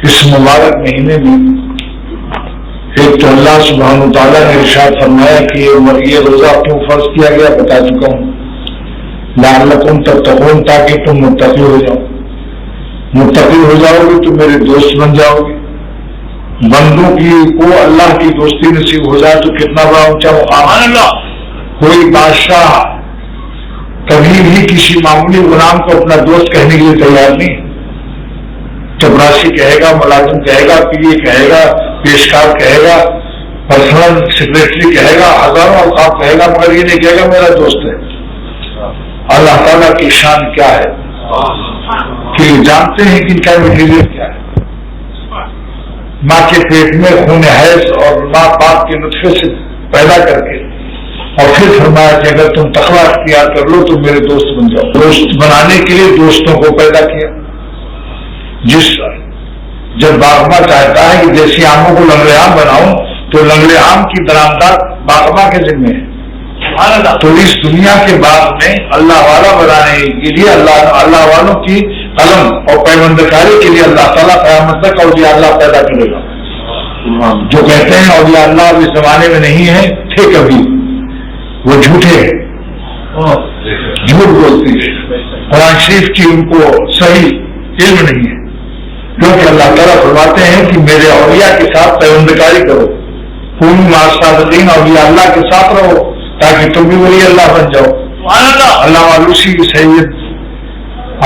اس مبارک مہینے میں ایک تو اللہ سبحانہ و تعالیٰ نے ارشاد فرمایا کہ یہ روزہ کیوں فرض کیا گیا بتا چکا ہوں، لعلکم تتقون، تاکہ تم متقی ہو جاؤ، متقی ہو جاؤ گے تو میرے دوست بن جاؤ گے۔ بندوں کی کو اللہ کی دوستی نصیب ہو جائے تو کتنا بڑا اونچا مقام ہے۔ کوئی بادشاہ کبھی بھی کسی معمولی غلام کو اپنا دوست کہنے کے لیے تیار نہیں، چپراسی کہے گا، ملازم کہے گا، پی کہے گا، پیشکار کہے گا، پرسنل سیکرٹری کہے گا، ہزاروں اوقات کہے گا، مگر یہ نہیں کہے گا میرا دوست ہے۔ اللہ تعالیٰ کی شان کیا ہے کہ جانتے ہیں کہ ان کا مٹیریل کیا ہے۔ ماں کے پیٹ میں خون حیض اور ماں باپ کے نطفے سے پیدا کر کے اور پھر فرمایا کہ اگر تم تقویٰ اختیار کر لو تو میرے دوست بن جاؤ۔ دوست بنانے کے لیے دوستوں کو پیدا کیا۔ جب باغباں چاہتا ہے کہ دیسی آموں کو لنگڑے آم بناؤں تو لنگڑے آم کی درآمدات باغباں کے ذمہ ہے۔ تو اس دنیا کے باغ میں اللہ والا بنانے کے لیے اللہ والوں کی قلم اور پیوندکاری کے لیے اللہ تعالیٰ قیامت تک اولیاء اللہ پیدا کرے گا۔ جو کہتے ہیں اولیاء اللہ اس زمانے میں نہیں ہے، تھے کبھی، وہ جھوٹے ہیں، جھوٹ بولتے ہیں، قرآن شریف کی ان کو صحیح علم نہیں ہے، کیونکہ اللہ تعالیٰ فرماتے ہیں کہ میرے اولیاء کے ساتھ پیوندکاری کرو، پوری معصادین اولیاء اللہ کے ساتھ رہو تاکہ تم بھی ولی اللہ بن جاؤ۔ اللہ آلوسی کی سید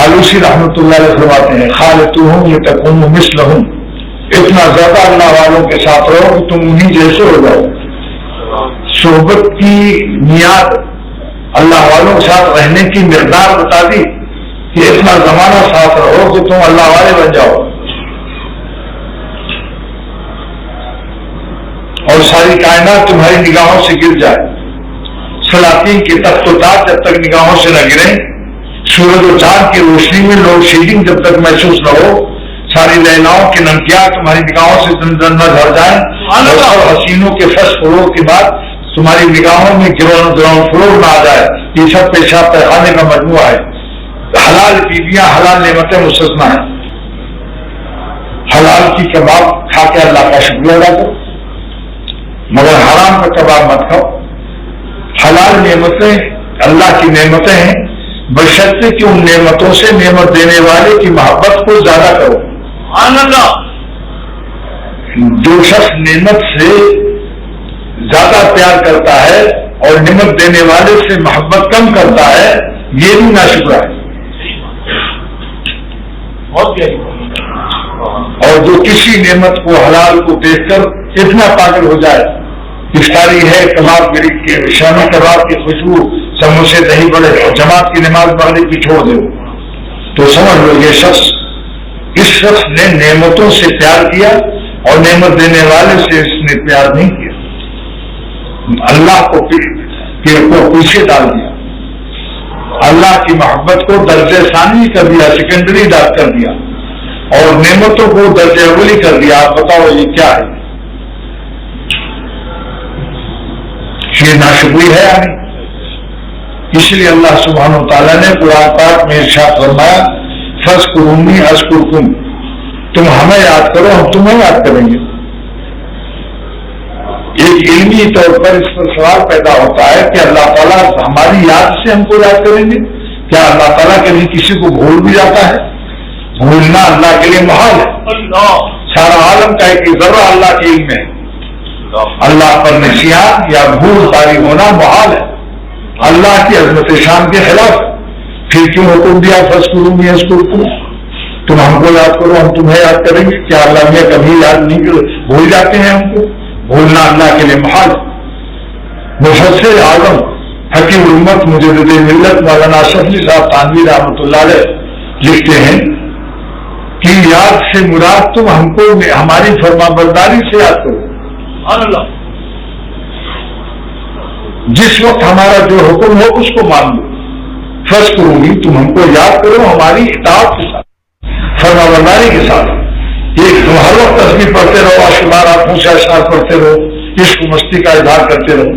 آلوسی رحمۃ اللہ علیہ فرماتے ہیں خالطہم یتکون مثلہم، اتنا زیادہ اللہ والوں کے ساتھ رہو کہ تم انہیں جیسے ہو جاؤ۔ صحبت کی میعاد اللہ والوں کے ساتھ رہنے کی مقدار بتا دی کہ اتنا زمانہ ساتھ رہو کہ تم اللہ والے بن جاؤ، اور ساری کائنات تمہاری نگاہوں سے گر جائے۔ سلاطین کے تخت و تاج جب تک نگاہوں سے نہ گریں، سورج و چاند کی روشنی میں لوڈ شیڈنگ جب تک محسوس نہ ہو، ساری لیلاؤں کے نمکیات تمہاری نگاہوں سے نہ جھڑ جائیں، اور حسینوں کے فرش فروغ کے بعد تمہاری نگاہوں میں گراؤنڈ فلور نہ آ جائے، یہ سب پیشاب پیخانے کا مجموعہ ہے۔ حلال بیویاں حلال نعمتیں مستثنا ہیں۔ حلال کی کباب کھا کے اللہ کا شکریہ ادا کرو، مگر حرام کا کباب مت کھاؤ۔ حلال نعمتیں اللہ کی نعمتیں ہیں، بشرطے کہ ان نعمتوں سے نعمت دینے والے کی محبت کو زیادہ کرو۔ جو شخص نعمت سے زیادہ پیار کرتا ہے اور نعمت دینے والے سے محبت کم کرتا ہے، یہ بھی ناشکرا ہے۔ اور جو کسی نعمت کو حلال کو دیکھ کر اتنا پاگل ہو جائے، افطاری ہے کباب گری کے شامی کباب کی خوشبو، سموسے دہی بڑے اور جماعت کی نماز مغرب کی چھوڑ دے، تو سمجھ لو یہ شخص، اس شخص نے نعمتوں سے پیار کیا اور نعمت دینے والے سے اس نے پیار نہیں کیا، اللہ کو پیچھے ڈال دیا، اللہ کی محبت کو درجہ ثانی کر دیا، سیکنڈری کر دیا، اور نعمتوں کو درجہ اولی کر دیا۔ آپ بتاؤ یہ کیا ہے؟ یہ ناشکری ہے یا نہیں؟ اس لیے اللہ سبحانہ و تعالیٰ نے قرآن پاک میں ارشاد فرمایا فاذکرونی اذکرکم، تم ہمیں یاد کرو ہم تمہیں یاد کریں گے۔ ایک علمی طور پر اس پر سوال پیدا ہوتا ہے کہ اللہ تعالیٰ ہماری یاد سے ہم کو یاد کریں گے؟ کیا اللہ تعالیٰ کبھی کسی کو بھول بھی جاتا ہے؟ بھولنا اللہ کے لیے محال ہے۔ سارا عالم کا ایک ذرہ اللہ کے علم ہے، اللہ پر نسیان یا بھول طاری ہونا محال ہے، اللہ کی عظمت شان کے خلاف۔ پھر کیوں حکم دیا فاذکرونی اذکرکم، تم ہم کو یاد کرو ہم تمہیں یاد کریں گے؟ کیا اللہ نے کبھی یاد نہیں کرو؟ بھول جاتے ہیں ہم کو؟ بھولنا اللہ کے لیے محال۔ مفسر اعظم حکیم امت مجدد ملت مولانا اشرف علی صاحب تھانوی رحمۃ اللہ علیہ لکھتے ہیں کہ یاد سے مراد تم ہم کو ہماری فرما برداری سے یاد کرو۔ جس وقت ہمارا جو حکم ہو اس کو مان لو۔ فاذکرونی، تم ہم کو یاد کرو ہماری اطاعت کے ساتھ، فرما برداری کے ساتھ۔ ایک تم ہر وقت تسبیح پڑھتے رہو، اشعار آنکھوں سے اشعار پڑھتے رہو، عشق و مستی کا اظہار کرتے رہو،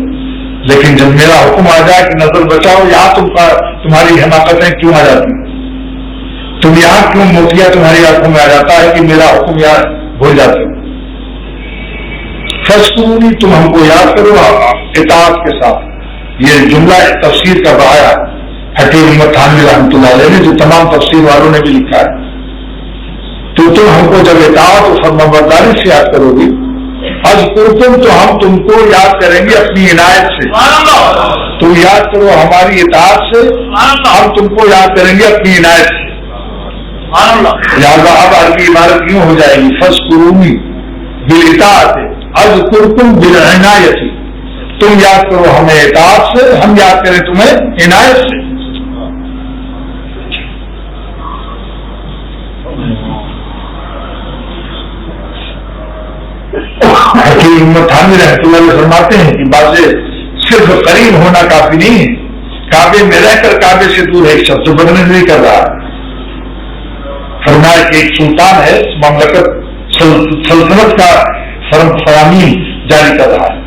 لیکن جب میرا حکم آ جائے کہ نظر بچاؤ، یہاں تمہاری حماقتیں کیوں آ جاتی؟ تو تم یہاں کیوں موتیا تمہاری آنکھوں میں آ جاتا ہے کہ میرا حکم یہاں بھول جاتے ہو؟ فاذکرونی، تم ہم کو یاد کرو اطاعت کے ساتھ. یہ جملہ تفسیر کا بہایا حکیم محمد تھانوی رحمۃ اللہ علیہ نے، جو تمام تفسیر والوں نے بھی لکھا ہے. تو تم ہم کو جب اطاعت و فرمانبرداری سے یاد کرو گی، اذکرکم، تو ہم تم کو یاد کریں گے اپنی عنایت سے. تم یاد کرو ہماری اطاعت سے، ہم تم کو یاد کریں گے اپنی عنایت سے. لہٰذا اب عربی عبارت یوں ہو جائے گی، فاذکرونی بالاطاعت اذکرکم بالعنایت. تم یاد کرو ہمیں اطاعت سے، ہم یاد کریں تمہیں عنایت سے. حکیم محمد تھانوی رحمۃ اللہ علیہ فرماتے ہیں کہ بازے صرف قریب ہونا کافی نہیں ہے، کعبے میں رہ کر کعبے سے دور ایک شخص بدلنے نہیں کر رہا. فرمایا کہ ایک سلطان ہے، مملکت سلطنت کا فرامین جاری کر رہا ہے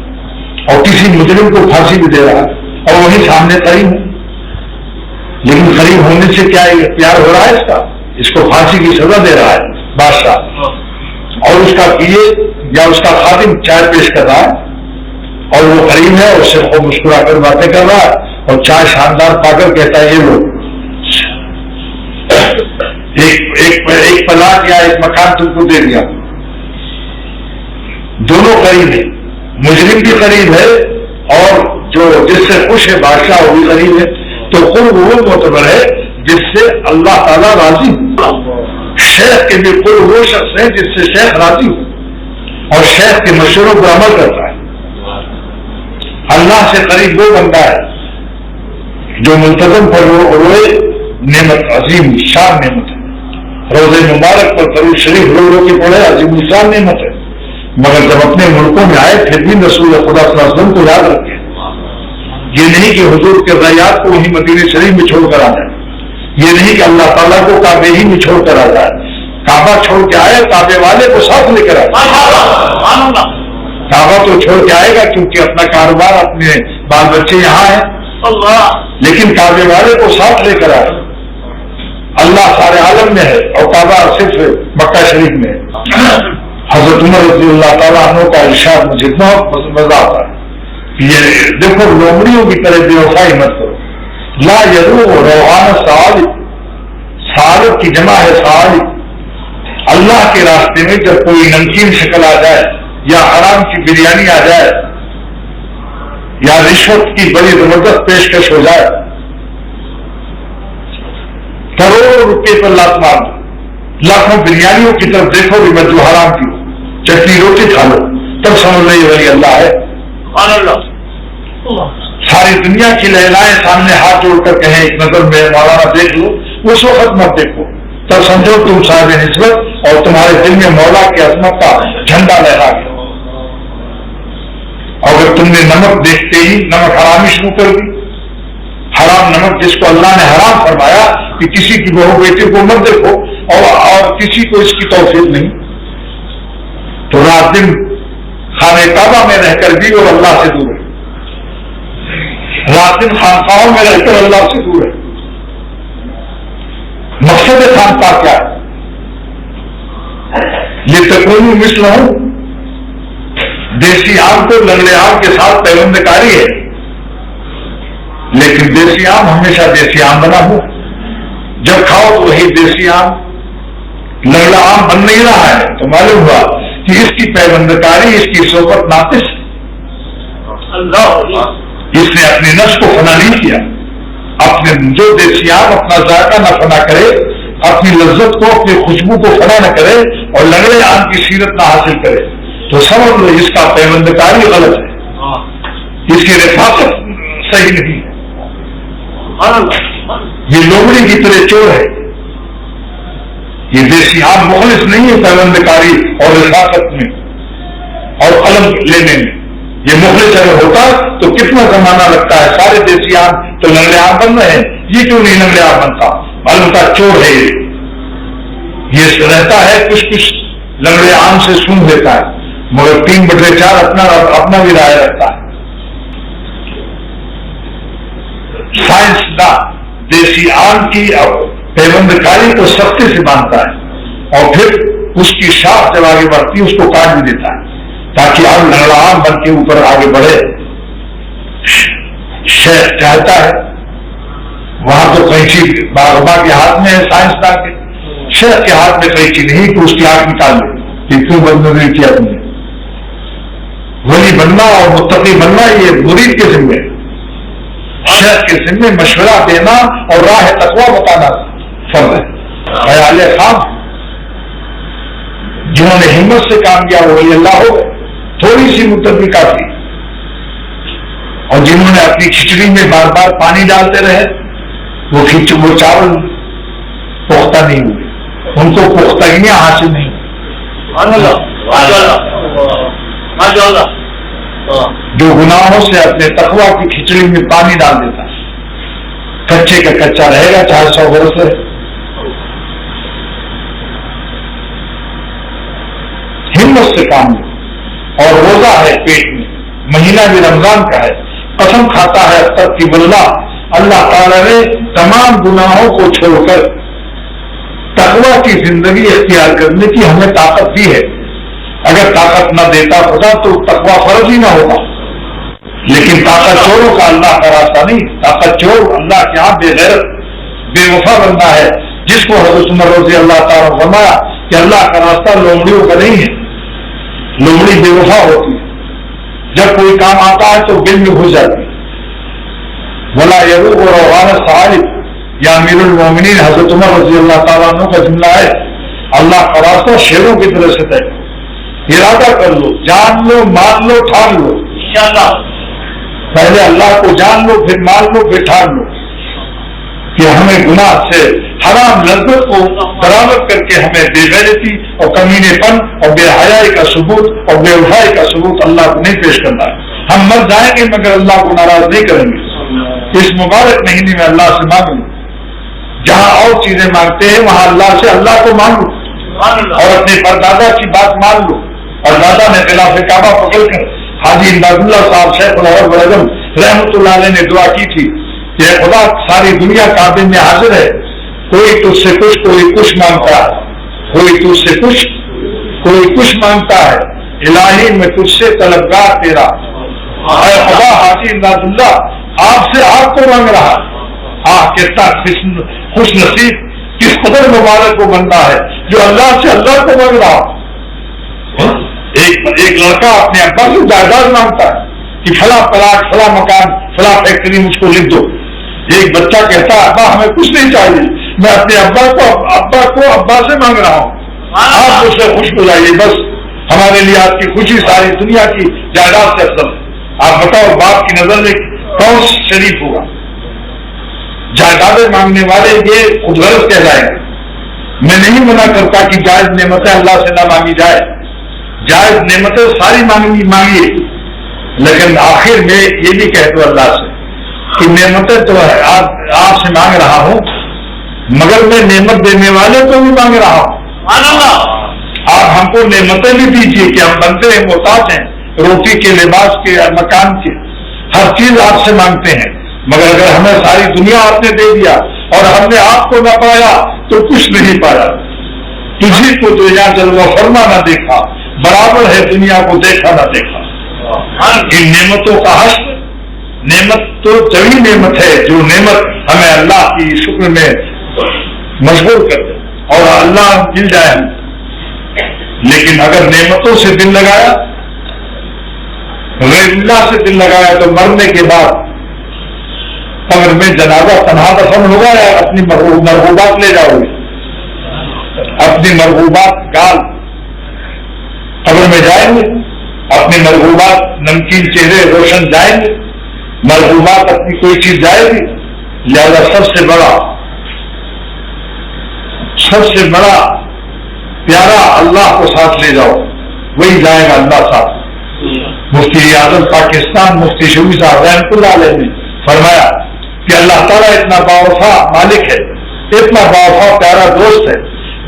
اور کسی مجرم کو پھانسی بھی دے رہا ہے اور وہی سامنے قریب ہے. لیکن قریب ہونے سے کیا اختیار ہو رہا ہے اس کو پھانسی کی سزا دے رہا ہے بادشاہ، اور اس کا پیے یا اس کا خادم چائے پیش کر رہا ہے اور وہ قریب ہے، اس سے خوب مسکرا کر باتیں کر رہا ہے اور چائے شاندار پا کر کہتا ہے یہ لو ایک پلاٹ یا ایک مکان تم کو دے دیا. دونوں قریب ہیں، مجرم بھی قریب ہے اور جو جس سے خوش ہے بادشاہ وہ بھی قریب ہے. تو قرب وہ معتبر ہے جس سے اللہ تعالیٰ راضی ہو. شیخ کے بھی قرب وہ شخص ہے جس سے شیخ راضی ہو اور شیخ کے مشوروں پر عمل کرتا ہے. اللہ سے قریب وہ بندہ ہے جو ملتزم پر روئے، نعمت عظیم شان نعمت ہے. روزے مبارک پر درود شریف رو کے پڑھے، عظیم شان نعمت ہے. مگر جب اپنے ملکوں میں آئے پھر بھی رسول خدا صلی اللہ علیہ وسلم کو یاد رکھیں. یہ نہیں کہ حضور کے رعیات کو وہیں مدینہ شریف میں چھوڑ کر آ جائے، یہ نہیں کہ اللہ تعالیٰ کو کعبے ہی میں چھوڑ کر آ جائے. کعبہ چھوڑ کے آئے، کعبے والے کو ساتھ لے کر آئے. کعبہ تو چھوڑ کے آئے گا کیونکہ اپنا کاروبار، اپنے بال بچے یہاں ہیں، لیکن کعبے والے کو ساتھ لے کر آئے. اللہ سارے عالم میں ہے اور کعبہ صرف مکہ شریف میں ہے. حضرت عمر رضی اللہ تعالیٰ عنہ کا ارشاد مجھے اتنا مزہ آتا ہے. یہ دیکھو، لومڑیوں کی طرح بے وفائی مت کرو. لا یروح روحان سالک، سالک کی جمع ہے سالک. اللہ کے راستے میں جب کوئی نمکین شکل آ جائے یا حرام کی بریانی آ جائے یا رشوت کی بڑی زبردست پیشکش ہو جائے، کروڑوں روپے پر لات مار دو، لاکھوں بریانیوں کی طرف دیکھو بھی جو حرام کی ہو، چٹنی روٹی کھا لو، تب سمجھ لو یہ ولی اللہ ہے. ساری دنیا کی لہلائیں سامنے ہاتھ جوڑ کر کہیں ایک نظر میں مولانا دیکھ لو، اس وقت مت دیکھو، تب سمجھو تم صاحب نسبت اور تمہارے دل میں مولا کی عظمت کا جھنڈا لہرا گیا. اگر تم نے نمک دیکھتے ہی نمک حرامی شروع کر دی، حرام نمک جس کو اللہ نے حرام فرمایا کہ کسی کی بہو بیٹی کو مت دیکھو اور کسی کو اس کی توفیق نہیں، تو رات دن خانہ کعبہ میں رہ کر بھی وہ اللہ سے دور ہے، رات دن خانقاہوں میں رہ کر اللہ سے دور ہے. مقصد خانقاہ کیا ہے؟ یہ تکونی مثل ہوں، دیسی آم تو لنگڑے آم کے ساتھ پیوند کاری ہے، لیکن دیسی آم ہمیشہ دیسی آم بنا ہو. جب کھاؤ تو وہی دیسی آم، لنگڑا آم بن نہیں رہا ہے، تو معلوم ہوا کہ اس کی پیوندکاری، اس کی صحبت ناقص ہے. اس نے اپنی نفس کو فنا نہیں کیا. اپنے جو دیسی آم اپنا ذائقہ نہ فنا کرے، اپنی لذت کو، اپنی خوشبو کو فنا نہ کرے اور لنگڑے آم کی سیرت نہ حاصل کرے، تو سمجھ لو اس کا پیوندکاری غلط ہے، اس کی رفاقت صحیح نہیں ہے. یہ لومڑی کی طرح چور ہے. یہ دیسی آم مخلص نہیں ہے پیوندکاری اور رفاقت میں اور قلم لینے میں. یہ مخلص اگر ہوتا تو کتنا زمانہ لگتا ہے. سارے دیسی آم تو لنگڑے آم بن رہے ہیں، یہ کیوں نہیں لنگڑے آم بنتا؟ معلوم کا چور ہے. یہ رہتا ہے کچھ لنگڑے آم سے سون دیتا ہے، مگر 3/4 اپنا بھی رائے رہتا ہے. سائنسداں دیسی آم کی پیوند کاری کو سختی سے باندھتا ہے اور پھر اس کی شاخ جب آگے بڑھتی ہے اس کو کاٹ بھی دیتا ہے تاکہ اب لنگڑام بن کے اوپر آگے بڑھے. شیخ چاہتا ہے وہاں تو قینچی باغباں کے ہاتھ میں ہے سائنسدان کے, شیخ کے ہاتھ میں قینچی نہیں کہ اس کی آنکھ نکال لے کہ کیوں بدنظری کیا تم نے. ولی بننا اور متقی بننا یہ مرید کے ذمے, شیخ کے ذمے مشورہ دینا اور راہ تقویٰ بتانا فرض ہے. خیال خام جنہوں نے ہمت سے کام کیا وہ ولی اللہ ہو گئے, تھوڑی سی متقی کافی. اور جنہوں نے اپنی کھچڑی میں بار بار پانی ڈالتے رہے وہ چاول پختہ نہیں ہوئے, ان کو پختگیاں حاصل نہیں. جو گناہوں سے اپنے تقویٰ کی کھچڑی میں پانی ڈال دیتا ہے کچے کا کچا رہے گا چاہے 100 برس رہے. ہمت سے کام لو. اور روزہ ہے پیٹ میں, مہینہ بھی رمضان کا ہے, قسم کھاتا ہے تب اللہ تعالی نے تمام گناہوں کو چھوڑ کر تقویٰ کی زندگی اختیار کرنے کی ہمیں طاقت دی ہے. اگر طاقت نہ دیتا خدا تو تقویٰ فرض ہی نہ ہوگا. لیکن طاقت چوروں کا اللہ کا راستہ نہیں. طاقت چور اللہ کے یہاں بے غیرت بے وفا بننا ہے, جس کو حضرت عمر رضی اللہ تعالیٰ فرمایا کہ اللہ کا راستہ لومڑیوں کا نہیں ہے. لومڑی بے وفا ہوتی ہے, جب کوئی کام آتا ہے تو دل میں گھس جاتی ہے. ولا یروق اور روحان صالح یا امیر المومنین حضرت عمر رضی اللہ تعالیٰ عنہ کا جملہ ہے, اللہ کا راستہ شیروں کی طرح سے طے. ارادہ کر لو, جان لو, مان لو, ٹھان لو انشاءاللہ. پہلے اللہ کو جان لو, پھر مان لو, پھر ٹھان لو کہ ہمیں گناہ سے حرام لذت کو برآمد کر کے ہمیں بے غیرتی اور کمینے پن اور بے حیائی کا ثبوت اور بے وفائی کا ثبوت اللہ کو نہیں پیش کرنا ہے. ہم مر جائیں گے مگر اللہ کو ناراض نہیں کریں گے. اس مبارک مہینے میں اللہ سے مانگ لو, جہاں اور چیزیں مانگتے ہیں وہاں اللہ سے اللہ کو مانگ لو, اور اپنے پردادا کی بات مان لو. اور دادا نے خلاف کعبہ پکڑ کر حاجی امداد اللہ صاحب شیخ العرب العظم رحمۃ اللہ علیہ نے دعا کی تھی کہ خدا ساری دنیا کعبے میں حاضر ہے, کوئی تجھ سے کچھ کوئی کچھ مانگتا ہے, کوئی تجھ سے کچھ کوئی کچھ مانگتا ہے, الہی میں تجھ سے طلبگار تیرا. اے خدا حاجی امداد اللہ آپ سے آپ کو مانگ رہا. کتنا خوش نصیب کس قدر مبارک کو بنتا ہے جو اللہ سے اللہ کو مانگ رہا. ایک لڑکا اپنے ابا سے جائیداد مانگتا ہے کہ فلاں پلاٹ فلاں مکان فلاں فیکٹری مجھ کو لکھ دو. ایک بچہ کہتا ہے ابا ہمیں کچھ نہیں چاہیے, میں اپنے ابا سے مانگ رہا ہوں, آپ مجھ سے خوش ہو جائیے, بس ہمارے لیے آپ کی خوشی ساری دنیا کی جائیداد سے افضل. آپ بتاؤ باپ کی نظر میں کون شریف ہوگا؟ جائیدادیں مانگنے والے یہ خود غرض کہہ جائیں گے. میں نہیں منع کرتا کہ جائز نعمتیں اللہ سے نہ مانگی جائے, جائز نعمتیں ساری مانگیے, لیکن آخر میں یہ بھی کہہ دو اللہ سے کہ نعمتیں تو آپ سے مانگ رہا ہوں مگر میں نعمت دینے والے کو بھی مانگ رہا ہوں. آپ ہم کو نعمتیں بھی دیجیے کہ ہم بنتے ہیں محتاج ہیں, روٹی کے, لباس کے, مکان کے, ہر چیز آپ سے مانگتے ہیں. مگر اگر ہمیں ساری دنیا آپ نے دے دیا اور ہم نے آپ کو نہ پایا تو کچھ نہیں پایا. کسی کو تو یہاں جلوہ فرما نہ دیکھا, برابر ہے دنیا کو دیکھا نہ دیکھا. ان نعمتوں کا حشر, نعمت تو جبھی نعمت ہے جو نعمت ہمیں اللہ کی شکر میں مجبور کر دے اور اللہ مل جائے. لیکن اگر نعمتوں سے دل لگایا, غیر اللہ سے دل لگایا تو مرنے کے بعد قبر میں جنازہ تنہا دفن ہوگا یا اپنی مرغوبات لے جاؤ گے؟ اپنی مرغوبات گال قبر میں جائیں گے, اپنی مرغوبات نمکین چہرے روشن جائیں گے, مرغوبات اپنی کوئی چیز جائے گی. لہذا سب سے بڑا پیارا اللہ کو ساتھ لے جاؤ, وہی جائے گا اللہ ساتھ. مفتی اعظم پاکستان مفتی شفیع صاحب رحمۃ اللہ علیہ نے فرمایا کہ اللہ تعالیٰ اتنا باوفا مالک ہے, اتنا باوفا پیارا دوست ہے,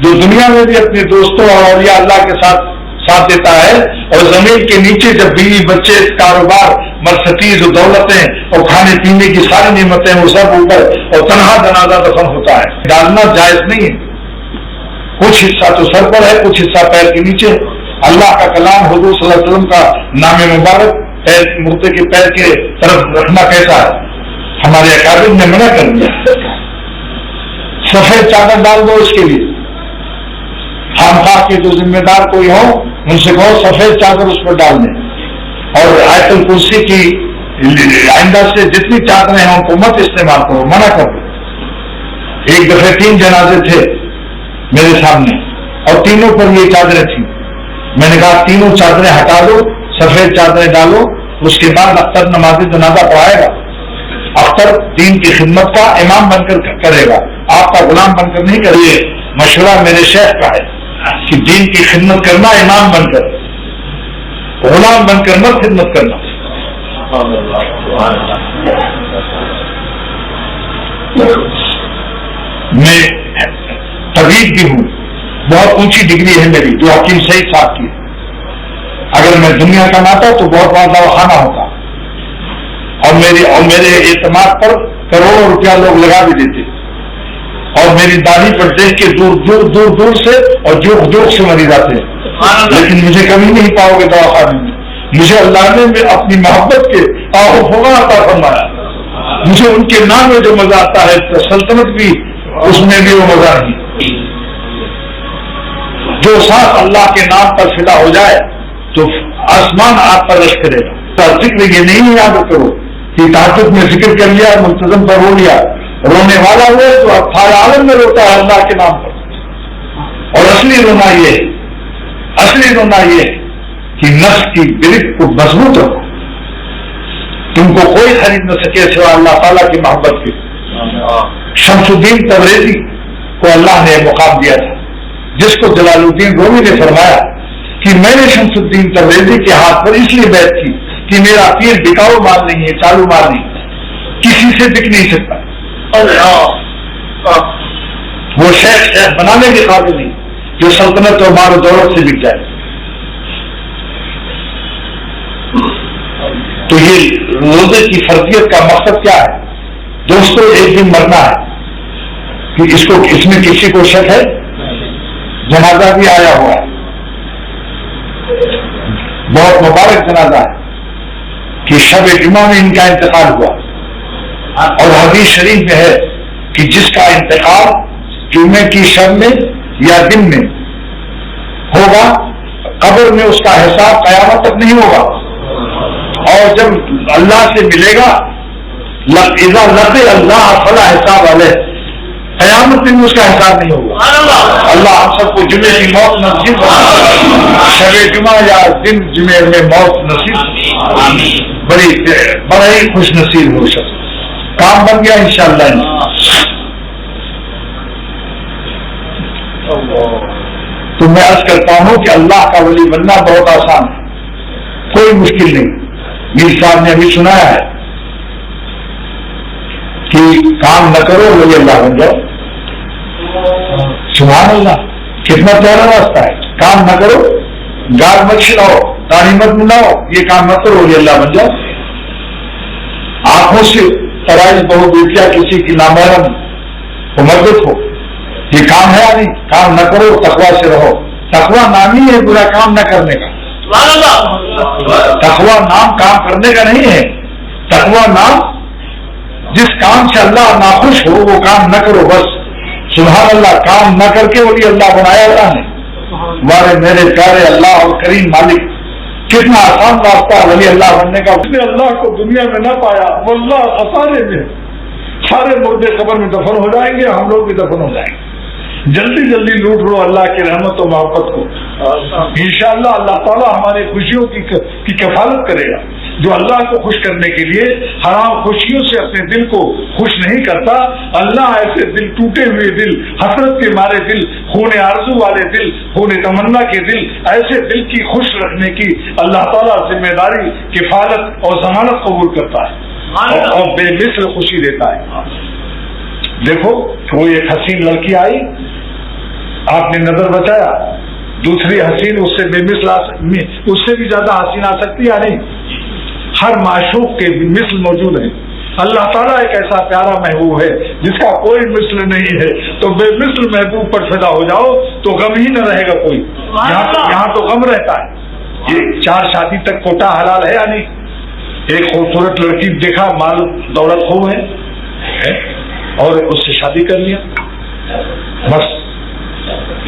جو دنیا میں بھی اپنے دوستوں اور اولیاء اللہ کے ساتھ ساتھ دیتا ہے، اور زمین کے نیچے جب بیوی بچے کاروبار مرسٹیز و دولتیں اور کھانے پینے کی ساری نعمتیں وہ سب اوپر اور تنہا جنازہ دفن ہوتا ہے، ڈالنا جائز نہیں ہے۔ کچھ حصہ تو سر پر ہے، کچھ حصہ پیر کے نیچے۔ اللہ کا کلام حضور صلی اللہ علیہ وسلم کا نام مبارک مردے کے پیر کے طرف رکھنا کیسا ہے؟ ہمارے اکابر نے منع کر دیا۔ سفید چادر ڈال دو اس کے لیے، خانقاہ کے جو ذمہ دار کوئی ہو ان سے کہو سفید چادر اس پر ڈال دیں، اور آیت الکرسی کی آئندہ سے جتنی چادریں ہیں ان کو مت استعمال کرو، منع کرو۔ ایک دفعہ 3 جنازے تھے میرے سامنے اور تینوں پر یہ چادریں تھیں۔ میں نے کہا تینوں چادریں ہٹا دو، سفید چادریں ڈالو، اس کے بعد اختر نماز جنازہ پڑھائے گا۔ اختر دین کی خدمت کا امام بن کر کرے گا، آپ کا غلام بن کر نہیں کریے۔ مشورہ میرے شیخ کا ہے کہ دین کی خدمت کرنا امام بن کر، غلام بن کر مت خدمت کرنا۔ میں طبیب بھی ہوں، بہت اونچی ڈگری ہے میری جو حکیم سعید صاحب کی۔ اگر میں دنیا کماتا تو بہت بڑا دواخانہ ہوتا، اور میرے اعتماد پر کروڑوں روپیہ لوگ لگا بھی دیتے، اور میری داڑھی پر دیکھ کے دور دور دور دور سے اور جوک سے مریض آتے ہیں، لیکن مجھے کبھی نہیں پاؤ گے دواخانے میں۔ مجھے اللہ نے اپنی محبت کے آہو فغاں عطا فرمایا، مجھے ان کے نام میں جو مزہ آتا ہے سلطنت بھی اس میں بھی وہ مزہ نہیں۔ جو ساتھ اللہ کے نام پر فدا ہو جائے تو آسمان آپ پر رش کرے گا۔ ذکر یہ نہیں یاد کرو کہ تحجد میں ذکر کر لیا، منتظم پر رو لیا، رونے والا ہوئے تو اب سارے عالم میں روتا ہے اللہ کے نام پر۔ اور اصلی رونا یہ کہ نفس کی گرفت کو مضبوط رکھو، تم کو کوئی خرید نہ سکے سوا اللہ تعالیٰ کی محبت کے۔ شمس الدین تبریزی کو اللہ نے مقام دیا تھا، جس کو جلال الدین رومی نے فرمایا کہ میں نے شمس الدین تبریزی کے ہاتھ پر اس لیے بیعت کی کہ میرا پیر بکاؤ مال نہیں ہے، چالو مال نہیں، کسی سے بک نہیں سکتا، وہ شیخ بنانے کے قابل نہیں جو سلطنت اور مال و دولت سے بک جائے۔ تو یہ روزے کی فرضیت کا مقصد کیا ہے؟ دوستو ایک دن مرنا ہے، کہ اس میں کسی کو شک ہے؟ جنازہ بھی آیا ہوا ہے، بہت مبارک جنازہ ہے کہ شب جمعہ میں ان کا انتقال ہوا، اور حدیث شریف میں ہے کہ جس کا انتقال جمعے کی شب میں یا دن میں ہوگا، قبر میں اس کا حساب قیامت تک نہیں ہوگا، اور جب اللہ سے ملے گا اذا لقي اللہ فلا حساب علیہ، قیامت میں اس کا حساب نہیں ہوگا۔ اللہ ہم سب کو جمعے کی موت نصیب فرمائے، شب جمعہ یا دن جمعے میں موت نصیب، بڑا ہی خوش نصیب ہو سکتا۔ کام بن گیا انشاءاللہ۔ تو میں عرض کرتا ہوں کہ اللہ کا ولی بننا بہت آسان ہے، کوئی مشکل نہیں۔ میر صاحب نے ابھی سنایا ہے کہ کام نہ کرو ولی اللہ بن جاؤ۔ سبحان اللہ، کتنا پیارا راستہ ہے۔ کام نہ کرو، گال مت کھلاؤ، داڑھی مت منڈاؤ، یہ کام نہ کرو ولی اللہ بن جاؤ۔ آنکھوں سے فرائض بہو بیٹیا کسی کی نامحرم کو مدد ہو، یہ کام ہے یا نہیں؟ کام نہ کرو، تقویٰ سے رہو۔ تقویٰ نام ہی ہے برا کام نہ کرنے کا، تقویٰ نام کام کرنے کا نہیں ہے۔ تقویٰ نام جس کام سے اللہ ناخوش ہو وہ کام نہ کرو بس۔ سبحان اللہ، کام نہ کر کے ولی اللہ بنایا اللہ نے۔ ہمارے میرے پیارے اللہ اور کریم مالک، کتنا آسان راستہ ہے ولی اللہ بننے کا۔ اس نے اللہ کو دنیا میں نہ پایا، واللہ خسارے میں، سارے مردے قبر میں دفن ہو جائیں گے، ہم لوگ بھی دفن ہو جائیں گے۔ جلدی جلدی لوٹ لو اللہ کی رحمت و محبت کو، انشاءاللہ اللہ تعالیٰ ہماری خوشیوں کی کفالت کرے گا۔ جو اللہ کو خوش کرنے کے لیے حرام خوشیوں سے اپنے دل کو خوش نہیں کرتا، اللہ ایسے دل، ٹوٹے ہوئے دل، حسرت کے مارے دل، خون آرزو والے دل، خون تمنا کے دل، ایسے دل کی خوش رکھنے کی اللہ تعالیٰ ذمہ داری، کفالت اور ضمانت قبول کرتا ہے اور بے مثل خوشی دیتا ہے۔ دیکھو وہ ایک حسین لڑکی آئی، آپ نے نظر بچایا، دوسری حسین اس سے بے مثل اس سے بھی زیادہ حسین آ سکتی ہے یا نہیں؟ ہر معشوق کے مثل موجود ہے. اللہ تعالیٰ ایک ایسا پیارا محبوب ہے جس کا کوئی مثل نہیں ہے، تو بے مثل محبوب پر فدا ہو جاؤ تو غم ہی نہ رہے گا کوئی. یہاں تو غم رہتا ہے. یہ 4 شادی تک کوٹا حلال ہے یا نہیں؟ ایک خوبصورت لڑکی دیکھا، مال دولت خوب ہے اور اس سے شادی کر لیا، مست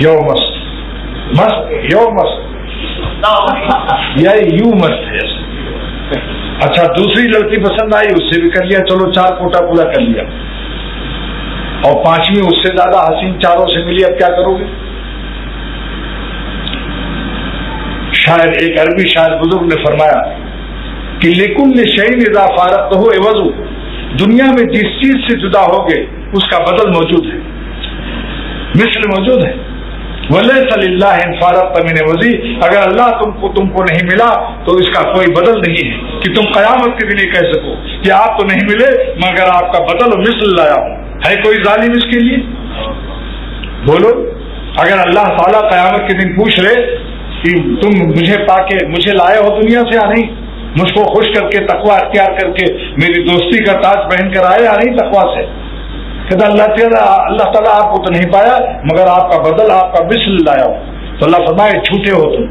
یو مست یا یوں مست ہے. اچھا دوسری لڑکی پسند آئی، اس سے بھی کر لیا، چلو 4 کوٹا پورا کر لیا، اور 5ویں اس سے زیادہ حسین چاروں سے ملی، اب کیا کرو گے؟ شاعر، ایک عربی شاعر بزرگ نے فرمایا کہ لِكُلِّ شَيْءٍ إِذَا فَارَقْتَهُ عِوَضٌ، دنیا میں جس چیز سے جدا ہوگے اس کا بدل موجود ہے، مثل موجود ہے. وَلَيْسَ لِلَّهِ إِنْ فَارَقْتَ مِنْ عِوَضِهِ، اگر اللہ تم کو نہیں ملا تو اس کا کوئی بدل نہیں ہے کہ تم قیامت کے دن یہ کہہ سکو کہ آپ تو نہیں ملے مگر آپ کا بدل و مثل لایا ہوں. ہے کوئی ظالم اس کے لیے؟ بولو. اگر اللہ تعالیٰ قیامت کے دن پوچھ لے کہ تم مجھے پا کے مجھے لائے ہو دنیا سے یا نہیں، مجھ کو خوش کر کے تقوی اختیار کر کے میری دوستی کا تاج پہن کر آئے یا نہیں تقوی سے، کہتا اللہ تعالیٰ آپ کو تو نہیں پایا مگر آپ کا بدل، آپ کا مثل لایا ہو. تو اللہ فرمائے جھوٹے ہو تم.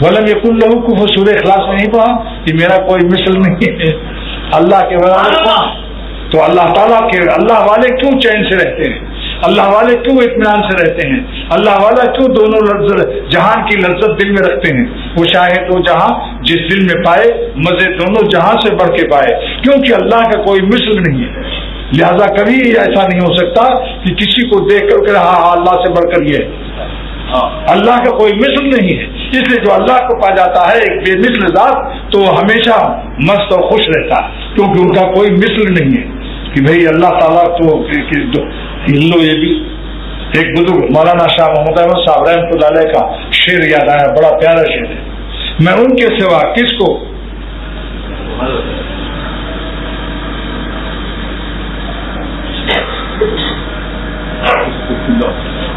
ولم یکن لہ کفوا، سورہ اخلاص میں نہیں پڑھا کہ میرا کوئی مثل نہیں ہے اللہ کے برابر کون؟ تو اللہ تعالیٰ کے اللہ والے کیوں چین سے رہتے ہیں؟ اللہ والے کیوں اطمینان سے رہتے ہیں؟ اللہ والا کیوں دونوں جہان کی لذت دل میں رکھتے ہیں؟ وہ چاہے تو جہاں جس دل میں پائے مزے دونوں جہاں سے بڑھ کے پائے، کیونکہ اللہ کا کوئی مثل نہیں ہے. لہذا کبھی ایسا نہیں ہو سکتا کہ کسی کو دیکھ کر ہاں اللہ سے بڑھ کر یہ اللہ کا کوئی مثل نہیں ہے. اس لیے جو اللہ کو پا جاتا ہے ایک بے مثل ذات تو ہمیشہ مست اور خوش رہتا ہے، کیونکہ ان کا کوئی مثل نہیں ہے کہ بھئی اللہ تعالیٰ تو لو. یہ بھی ایک بزرگ مولانا شاہ محمد احمد صاحب رحمۃ اللہ علیہ کا شعر یاد آیا، بڑا پیارا شعر ہے. میں ان کے سوا کس کو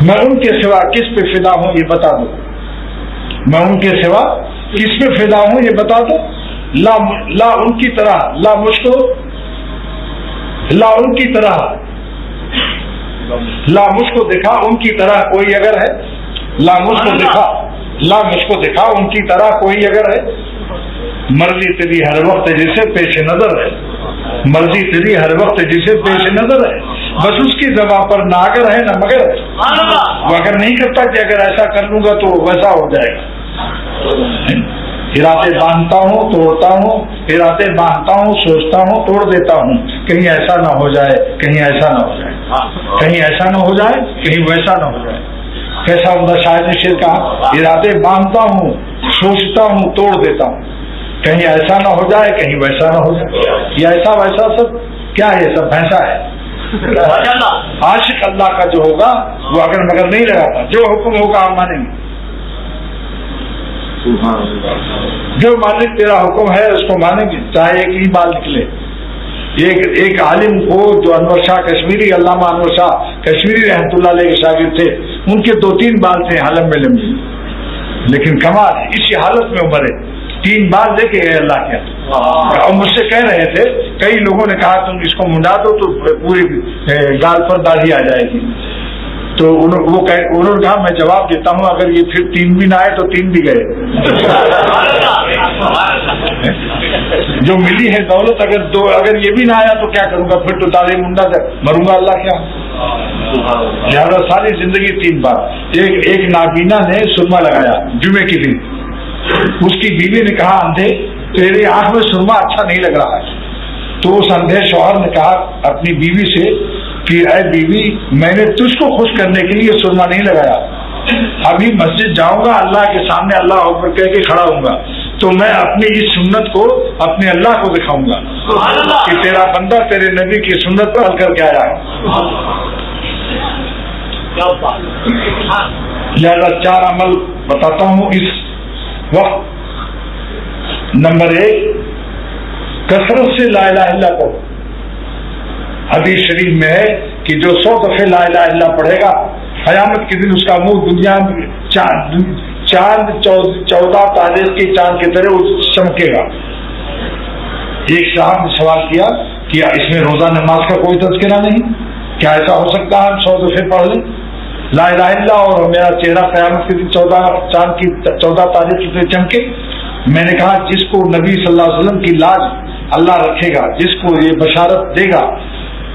میں ان کے سوا کس پہ فدا ہوں یہ بتا دو. میں ان کے سوا کس پہ فدا ہوں یہ بتا دو. لا ان کی طرح، لا مجھ کو، لا ان کی طرح، لا مجھ کو دکھا ان کی طرح کوئی اگر ہے، لا مجھ کو دکھا، لا مجھ کو دکھا ان کی طرح کوئی اگر ہے، مرضی تیری ہر وقت جسے پیش نظر ہے، مرضی تیری ہر وقت جسے پیش نظر ہے، بس اس کی زبان پر نہ اگر ہے نہ مگر ہے. وہ اگر نہیں کرتا کہ اگر ایسا کر لوں گا تو ویسا ہو جائے گا. ارادے باندھتا ہوں توڑتا ہوں، ارادے باندھتا ہوں سوچتا ہوں توڑ دیتا ہوں، کہیں ایسا نہ ہو جائے کہیں ایسا نہ ہو جائے، کہیں ایسا نہ ہو جائے کہیں ویسا نہ ہو جائے. کیسا عمدہ شاعر نے شعر کہا، ارادے باندھتا ہوں سوچتا ہوں توڑ دیتا ہوں، کہیں ایسا نہ ہو جائے کہیں ویسا نہ ہو جائے. یہ ایسا ویسا سب کیا ہے؟ سب بھینسا ہے. عاشق اللہ کا جو ہوگا وہ اگر مگر نہیں لگاتا، جو حکم ہوگا ہم مانیں گے، جو مالک تیرا حکم ہے اس کو مانیں گے چاہے ایک ہی بال نکلے. ایک عالم کو جو انور شاہ کشمیری، علامہ انور شاہ کشمیری رحمۃ اللہ علیہ کے شاگرد تھے، ان کے 2-3 بال تھے حلم میں لمبی، لیکن کمال اسی حالت میں عمر 3 بال لے کے گئے اللہ کے. اور مجھ سے کہہ رہے تھے کئی لوگوں نے کہا تم اس کو منڈا دو تو پوری گال پر داڑھی آ جائے گی. تو انہوں نے کہا میں جواب دیتا ہوں اگر یہ پھر 3 بھی نہ آئے تو 3 بھی گئے. جو ملی ہے دولت اگر یہ بھی نہ آیا تو کیا کروں گا؟ پھر تو داڑھی منڈا سے مروں گا اللہ کیا. لہٰذا ساری زندگی 3 بار. ایک نابینا نے سرما لگایا جمعے کے دن، اس کی بیوی نے کہا اندھے تیری آنکھ میں سرما اچھا نہیں لگ رہا ہے. تو اس اندھے شوہر نے کہا اپنی بیوی سے کہ اے بیوی میں نے تجھ کو خوش کرنے کے لیے سرما نہیں لگایا، ابھی مسجد جاؤں گا اللہ کے سامنے اللہ اکبر کہہ کے کھڑا ہوں گا تو میں اپنی اس سنت کو اپنے اللہ کو دکھاؤں گا کہ تیرا بندہ تیرے نبی کی سنت پر حل کر کے آیا ہے. لہذا 4 عمل بتاتا ہوں اس وقت. نمبر 1 کثرت سے لا الہ الا اللہ پڑھو. حدیث شریف میں ہے کہ جو 100 دفعہ لا الہ الا اللہ پڑھے گا قیامت کے دن اس کا منہ دنیا چاند 14 تاریخ کی چاند کی طرح چمکے گا. ایک صاحب نے سوال کیا کہ اس میں روزہ نماز کا کوئی تذکرہ نہیں، کیا ایسا ہو سکتا ہے ہم 100 دفعے پڑھ لیں لا الہ الا اور میرا چہرہ قیامت کے دن 14 تاریخ کی طرح چمکے؟ میں نے کہا جس کو نبی صلی اللہ علیہ وسلم کی لاج اللہ رکھے گا، جس کو یہ بشارت دے گا،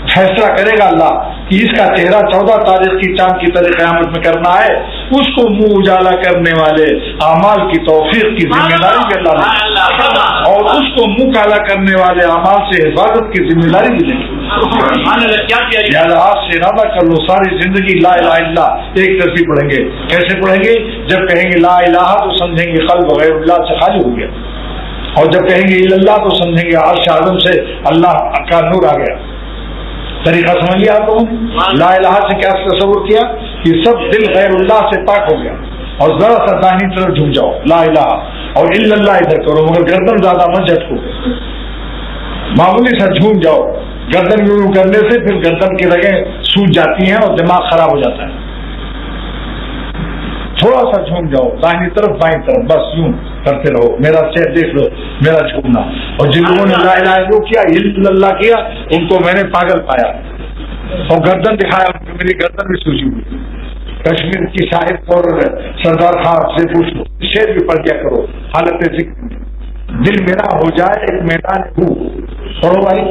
فیصلہ کرے گا اللہ کہ اس کا چہرہ 14 تاریخ کی چاند کی طرح قیامت میں کرنا ہے، اس کو منہ اجالا کرنے والے اعمال کی توفیق کی ذمہ داری بھی اللہ لے اور اس کو منہ کالا کرنے والے اعمال سے حفاظت کی ذمہ داری بھی لے. لہٰذا آج سے ارادہ کر لو ساری زندگی لا الہ الا ایک طرفی پڑھیں گے. کیسے پڑھیں گے؟ جب کہیں گے لا الہ تو سمجھیں گے قلب غیر اللہ سے خالی ہو گیا، اور جب کہیں گے الا اللہ تو سمجھیں گے عرش اعظم سے اللہ کا نور آ گیا. طریقہ سمجھ لیا آپ لوگوں نے؟ لا الہ سے کیا تصور کیا کہ سب دل غیر اللہ سے پاک ہو گیا، اور ذرا سا داہنی طرف جھک جاؤ لا الہ اور الا اللہ ادھر کرو، مگر گردن زیادہ مت جھٹکو، معمولی سا جھوم جاؤ. گردن یوں کرنے سے پھر گردن کی رگیں سوج جاتی ہیں اور دماغ خراب ہو جاتا ہے. تھوڑا سا جھوم جاؤ داہنی طرف بائیں طرف، بس یوں کرتے رہو. میرا چہر دیکھ لو، میرا جھومنا. اور جن لوگوں نے لا الہ الا کیا الا اللہ کیا ان کو میں نے پاگل پایا اور گردن دکھایا، ان کو میری گردن بھی سوجی ہوئی. کشمیر کی صاحب اور سردار خان سے پوچھ لو، شعر بھی پڑھ دیا کرو حالت ذکر. دل میرا ہو جائے ایک میدان ہو، پڑھو بھائی.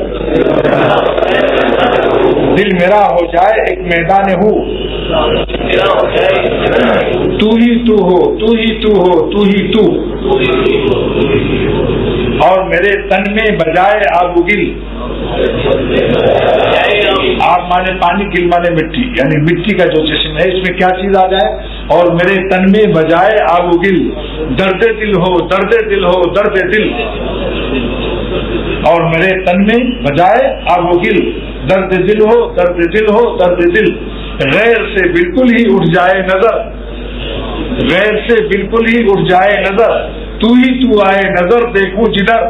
دل میرا ہو جائے ایک میدان ہو، تو ہی تو ہو، تو ہی تو ہو، تو ہی تو، اور میرے تن میں بجائے آب و گل. آپ مانے پانی، گل مانے مٹی، یعنی مٹی کا جو جسم ہے اس میں کیا چیز آ جائے. اور میرے تن میں بجائے آب و گل، درد دل ہو، درد دل ہو، درد دل. اور میرے تن میں بجائے آب و گل، درد دل ہو، درد دل ہو، درد دل. غیر سے بالکل ہی اٹھ جائے نظر، غیر سے بالکل ہی اٹھ جائے نظر، تو ہی تو آئے نظر دیکھوں جدھر.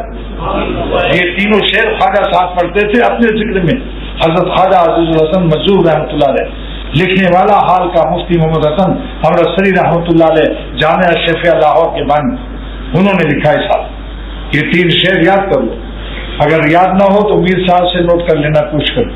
یہ تینوں شعر خواجہ صاحب پڑھتے تھے اپنے ذکر میں. حضرت خواجہ عزیز الحسن مجذوب رحمۃ اللہ علیہ، لکھنے والا حال کا مفتی محمد حسن امرتسری رحمۃ اللہ علیہ جامعہ شفیع لاہور کے بانی، انہوں نے لکھا ہے صاحب یہ 3 شعر یاد کر لو. اگر یاد نہ ہو تو میر صاحب سے نوٹ کر لینا کوشش کرو،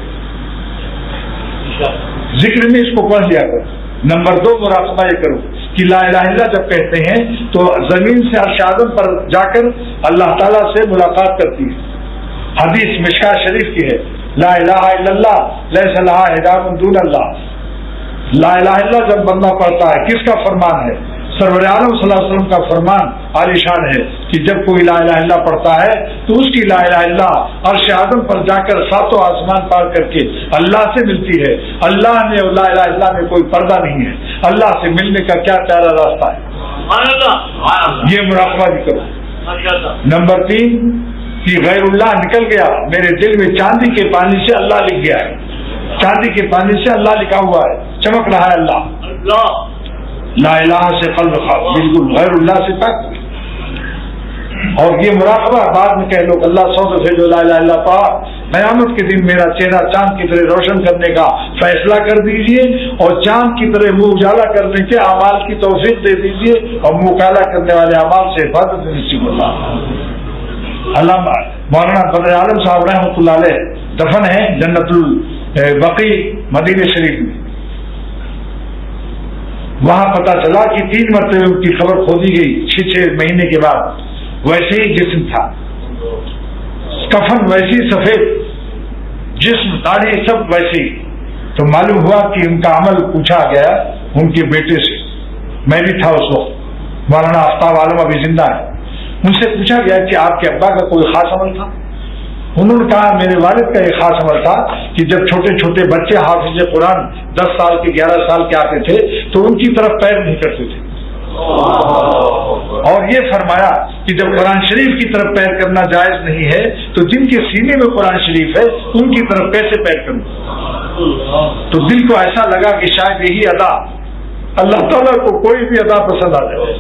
ذکر میں اس کو پڑھ لیا کرو. نمبر 2 مراقبہ یہ کرو کہ لا الہ الا جب کہتے ہیں تو زمین سے عرش اعظم پر جا کر اللہ تعالیٰ سے ملاقات کرتی ہے. حدیث مشکاۃ شریف کی ہے، لا الہ الا اللہ لیس لہا حجاب دون اللہ. لا الہ الا جب بندہ پڑھتا ہے کس کا فرمان ہے؟ سرور عالم صلی اللہ علیہ وسلم کا فرمان عالی شان ہے کہ جب کوئی لا الہ الا پڑھتا ہے تو اس کی لا الہ الا عرش اعظم پر جا کر 7 آسمان پار کر کے اللہ سے ملتی ہے. اللہ نے لا الہ الا میں کوئی پردہ نہیں ہے. اللہ سے ملنے کا کیا پیارا راستہ ہے، یہ مراقبہ بھی کرو. نمبر 3 کہ غیر اللہ نکل گیا، میرے دل میں چاندی کے پانی سے اللہ لکھ گیا ہے. چاندی کے پانی سے اللہ لکھا ہوا ہے، چمک رہا ہے اللہ. لا الہ سے قلب بالکل غیر اللہ سے پاک. اور یہ مراقبہ بعد میں کہہ لو اللہ 100 دفعہ جو لا الہ الا پڑھا، قیامت کے دن میرا چہرہ چاند کی طرح روشن کرنے کا فیصلہ کر دیجئے اور چاند کی طرح منہ اجالا کرنے کے اعمال کی توفیق دے دیجئے اور منہ کالا کرنے والے اعمال سے حفاظت نصیب اللہ. علامہ مولانا بدر عالم صاحب رحمۃ اللہ علیہ دفن ہیں جنت البقیع مدینہ شریف میں. وہاں پتہ چلا کہ 3 مرتبہ ان کی خبر کھودی گئی 6 مہینے کے بعد. ویسے ہی جسم تھا، کفن ویسی سفید، جسم داڑھی سب ویسی. تو معلوم ہوا کہ ان کا عمل پوچھا گیا ان کے بیٹے سے، میں بھی تھا اس وقت، مولانا آفتاب عالم ابھی زندہ ہے. ان سے پوچھا گیا کہ آپ کے ابا کا کوئی خاص عمل تھا؟ انہوں نے کہا میرے والد کا ایک خاص عمل تھا کہ جب چھوٹے چھوٹے بچے حافظ قرآن 10 سال کے 11 سال کے آتے تھے تو ان کی طرف پیر نہیں کرتے تھے. اور یہ فرمایا کہ جب قرآن شریف کی طرف پیر کرنا جائز نہیں ہے تو جن کے سینے میں قرآن شریف ہے ان کی طرف کیسے پیر کروں؟ تو دل کو ایسا لگا کہ شاید یہی ادا اللہ تعالیٰ کو کوئی بھی ادا پسند آ جائے.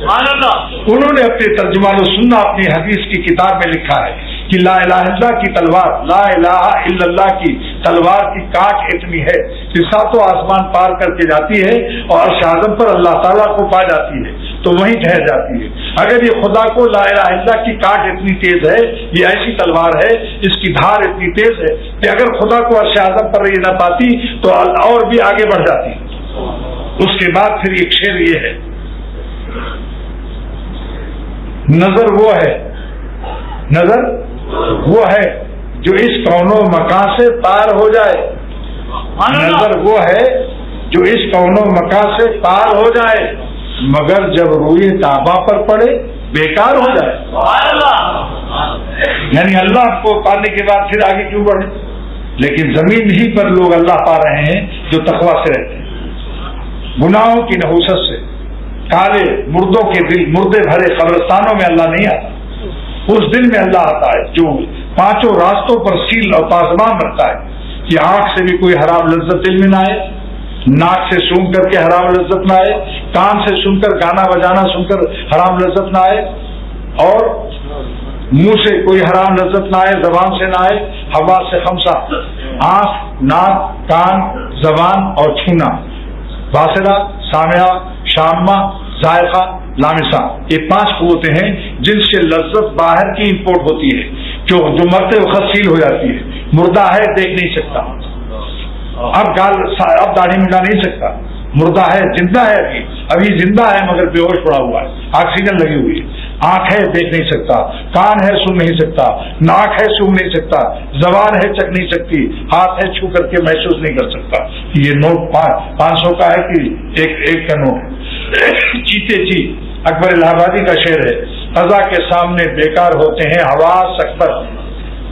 انہوں نے اپنے ترجمان و سنہ اپنی حدیث کی کتاب میں لکھا ہے کہ لا الہ الا کی تلوار لا الہ الا اللہ کی تلوار کی کاٹ اتنی ہے کہ ساتوں آسمان پار کر کے جاتی ہے اور عرش اعظم پر اللہ تعالیٰ کو پا جاتی ہے تو وہیں ٹھہر جاتی ہے۔ اگر یہ خدا کو لا الہ الا اللہ کی کاٹ اتنی تیز ہے، یہ ایسی تلوار ہے، اس کی دھار اتنی تیز ہے کہ اگر خدا کو عرش اعظم پر یہ نہ پاتی تو اور بھی آگے بڑھ جاتی۔ اس کے بعد پھر ایک شعر یہ ہے، نظر وہ ہے، نظر وہ ہے جو اس کون و مکان سے پار ہو جائے، نظر وہ ہے جو اس کون و مکان سے پار ہو جائے، مگر جب روئے تابا پر پڑے بیکار ہو جائے۔ یعنی اللہ کو پانے کے بعد پھر آگے کیوں بڑھے؟ لیکن زمین ہی پر لوگ اللہ پا رہے ہیں جو تقویٰ سے رہتے ہیں، گناہوں کی نحوست سے۔ کالے مردوں کے دل، مردے بھرے قبرستانوں میں اللہ نہیں آتا، اس دل میں اللہ آتا ہے جو پانچوں راستوں پر سیل اور پاسبان رکھتا ہے کہ آنکھ سے بھی کوئی حرام لذت دل میں نہ آئے، ناک سے سونگ کر کے حرام لذت نہ آئے، کان سے سن کر گانا بجانا سن کر حرام لذت نہ آئے، اور منہ سے کوئی حرام لذت نہ آئے، زبان سے نہ آئے۔ حواس سے خمسہ، آنکھ، ناک، کان، زبان اور چھونا، باصرہ، سامعہ، شامہ، ذائقہ، لامسہ، یہ 5 قوتیں ہیں جن سے لذت باہر کی امپورٹ ہوتی ہے، جو مرتے وقت سیل ہو جاتی ہے۔ مردہ ہے دیکھ نہیں سکتا، اب داڑھی منڈا نہیں سکتا، مردہ ہے، زندہ ہے، ابھی زندہ ہے مگر بے ہوش پڑا ہوا ہے، آکسیجن لگی ہوئی ہے۔ آنکھ ہے دیکھ نہیں سکتا، کان ہے سن نہیں سکتا، ناک ہے سونگ نہیں سکتا، زبان ہے چکھ نہیں سکتی، ہاتھ ہے چھو کر کے محسوس نہیں کر سکتا۔ یہ نوٹ 500 کا ہے کہ ایک کا نوٹ ہے۔ چیتے جی اکبر الہ آبادی کا شعر ہے، قضا کے سامنے بیکار ہوتے ہیں حواس اکبر،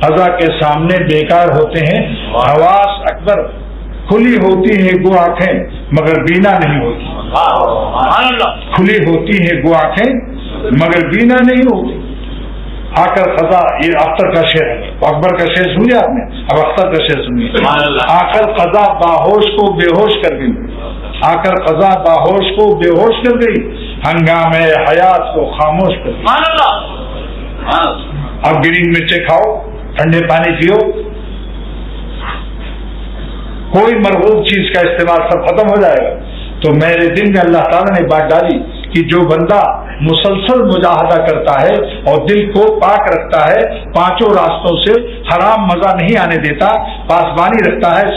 قضا کے سامنے بیکار ہوتے ہیں حواس اکبر، کھلی ہوتی ہیں گو آنکھیں مگر بینا نہیں ہوتی، کھلی ہوتی ہیں گو آنکھیں مگر بینا نہیں ہوتی۔ آ کر قضا، یہ اختر کا شعر ہے، اکبر کا شعر سنیے آپ نے، اب اختر کا شعر سنیے۔ آ کر قضا باہوش کو بے ہوش کر گئی، آ کر قضا باہوش کو بے ہوش کر گئی، ہنگامے حیات کو خاموش کر گئی۔ اب گرین مرچیں کھاؤ، ٹھنڈے پانی پیو، کوئی مرغوب چیز کا استعمال سب ختم ہو جائے گا۔ تو میرے دل میں اللہ تعالیٰ نے بات ڈالی کہ جو بندہ مسلسل مجاہدہ کرتا ہے اور دل کو پاک رکھتا ہے، 5 راستوں سے حرام مزہ نہیں آنے دیتا، پاسبانی رکھتا ہے،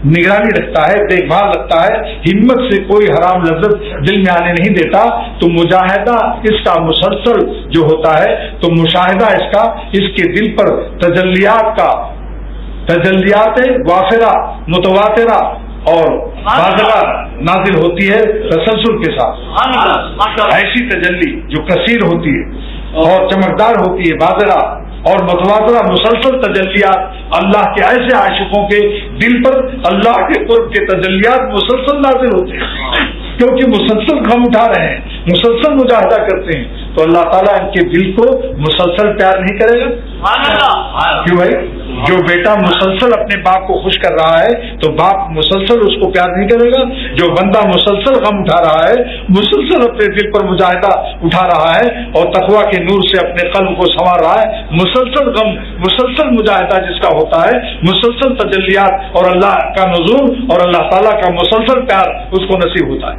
نگرانی رکھتا ہے، دیکھ بھال رکھتا ہے، ہمت سے کوئی حرام لذت دل میں آنے نہیں دیتا، تو مجاہدہ اس کا مسلسل جو ہوتا ہے، تو مشاہدہ اس کا، اس کے دل پر تجلیات وافرہ متواترہ اور بازرہ نازل ہوتی ہے تسلسل کے ساتھ۔ ایسی تجلی جو کثیر ہوتی ہے اور چمکدار ہوتی ہے، بازرہ اور متواترہ مسلسل تجلیات، اللہ کے ایسے عاشقوں کے دل پر اللہ کے قرب کے تجلیات مسلسل نازل ہوتے ہیں، کیونکہ مسلسل غم اٹھا رہے ہیں، مسلسل مجاہدہ کرتے ہیں، تو اللہ تعالیٰ ان کے دل کو مسلسل پیار نہیں کرے گا؟ کیوں بھائی؟ جو بیٹا مسلسل اپنے باپ کو خوش کر رہا ہے تو باپ مسلسل اس کو پیار نہیں کرے گا؟ جو بندہ مسلسل غم اٹھا رہا ہے، مسلسل اپنے دل پر مجاہدہ اٹھا رہا ہے اور تقویٰ کے نور سے اپنے قلب کو سنوار رہا ہے، مسلسل غم، مسلسل مجاہدہ جس کا ہوتا ہے، مسلسل تجلیات اور اللہ کا نزول اور اللہ تعالیٰ کا مسلسل پیار اس کو نصیب ہوتا ہے۔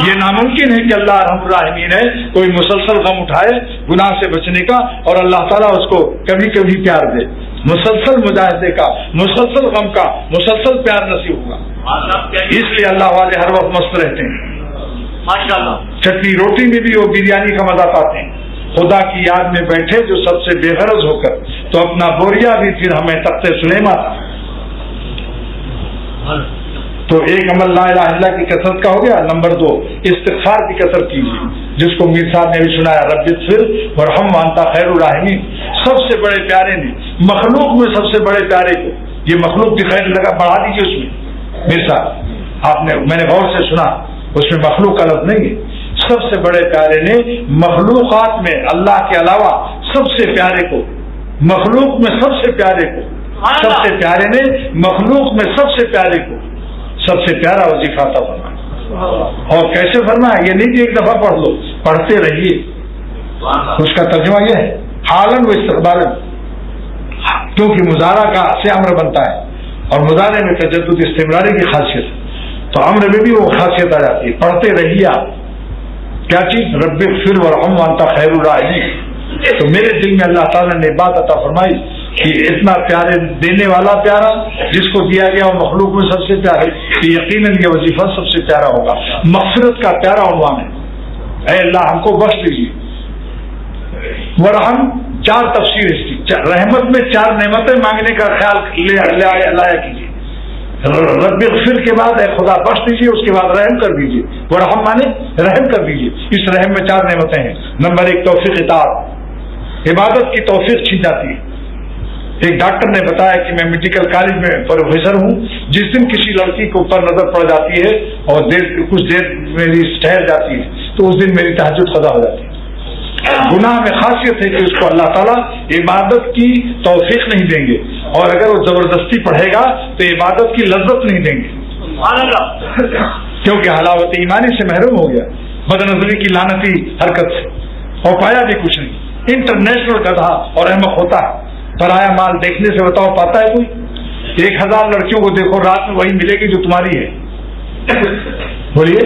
یہ ناممکن ہے کہ اللہ رحم الراحمین ہے کوئی مسلسل غم اٹھائے گناہ سے بچنے کا اور اللہ تعالیٰ اس کو کبھی کبھی پیار دے۔ مسلسل مجاہدے کا، مسلسل غم کا، مسلسل پیار نصیب ہوگا۔ اس لیے اللہ والے ہر وقت مست رہتے ہیں، چٹنی روٹی میں بھی وہ بریانی کا مزہ پاتے ہیں۔ خدا کی یاد میں بیٹھے جو سب سے بے غرض ہو کر، تو اپنا بوریا بھی پھر ہمیں تخت سلیمان تھا۔ تو ایک عمل لا الہ الا اللہ کی کثرت کا ہو گیا۔ نمبر 2 استغفار کی کثرت کیجیے، جس کو میر صاحب نے بھی سنایا، رب اغفر وارحم وانت خیر الراحمین۔ سب سے بڑے پیارے نے، مخلوق میں سب سے بڑے پیارے کو، یہ مخلوق کی خیر لگا بڑھا دیجیے اس میں۔ میر صاحب آپ نے، میں نے غور سے سنا، اس میں مخلوق کا لفظ نہیں ہے۔ سب سے بڑے پیارے نے مخلوقات میں اللہ کے علاوہ سب سے پیارے کو، مخلوق میں سب سے پیارے کو، سب سے پیارے نے مخلوق میں سب سے پیارے کو سب سے پیارا وظیفہ عطا فرمایا۔ اور کیسے فرمایا؟ یہ نہیں کہ ایک دفعہ پڑھ لو، پڑھتے رہیے۔ اس کا ترجمہ یہ ہے حالاً و استقبالاً، کیونکہ مضارع کا سے امر بنتا ہے، اور مضارع میں تجدد استمراری کی خاصیت ہے، تو امر میں بھی وہ خاصیت آ جاتی ہے. پڑھتے رہیے آپ کیا چیز، رب اغفر وارحم وانت خیر الراحمین. تو میرے دل میں اللہ تعالیٰ نے بات عطا فرمائی کہ اتنا پیارے دینے والا پیارا، جس کو دیا گیا وہ مخلوق میں سب سے پیارے، کہ یقیناً یہ وظیفہ سب سے پیارا ہوگا. مغفرت کا پیارا عنوان ہے، اے اللہ ہم کو بخش دیجیے. ورحم، چار تفسیر اس کی، رحمت میں چار نعمتیں مانگنے کا خیال لایا کیجیے. رب اغفر کے بعد اے خدا بخش دیجیے، اس کے بعد رحم کر دیجیے. ورحم مانے رحم کر دیجیے. اس رحم میں چار نعمتیں ہیں. نمبر 1 توفیق اطاعت، عبادت کی توفیق چھین جاتی ہے. ایک ڈاکٹر نے بتایا کہ میں میڈیکل کالج میں پروفیسر ہوں، جس دن کسی لڑکی کو اوپر نظر پڑ جاتی ہے اور کچھ دیر میری ٹھہر جاتی ہے تو اس دن میری تہجد قضا ہو جاتی ہے. گناہ میں خاصیت ہے کہ اس کو اللہ تعالیٰ عبادت کی توفیق نہیں دیں گے، اور اگر وہ زبردستی پڑھے گا تو عبادت کی لذت نہیں دیں گے، کیونکہ حلاوت ایمانی سے محروم ہو گیا بد نظری کی لعنتی حرکت سے، اور پایا بھی کچھ نہیں. انٹرنیشنل گدھا اور احمق ہوتا ہے. پرایا مال دیکھنے سے بتاؤ پاتا ہے کوئی؟ 1000 لڑکیوں کو دیکھو، رات میں وہی ملے گی جو تمہاری ہے. بولیے.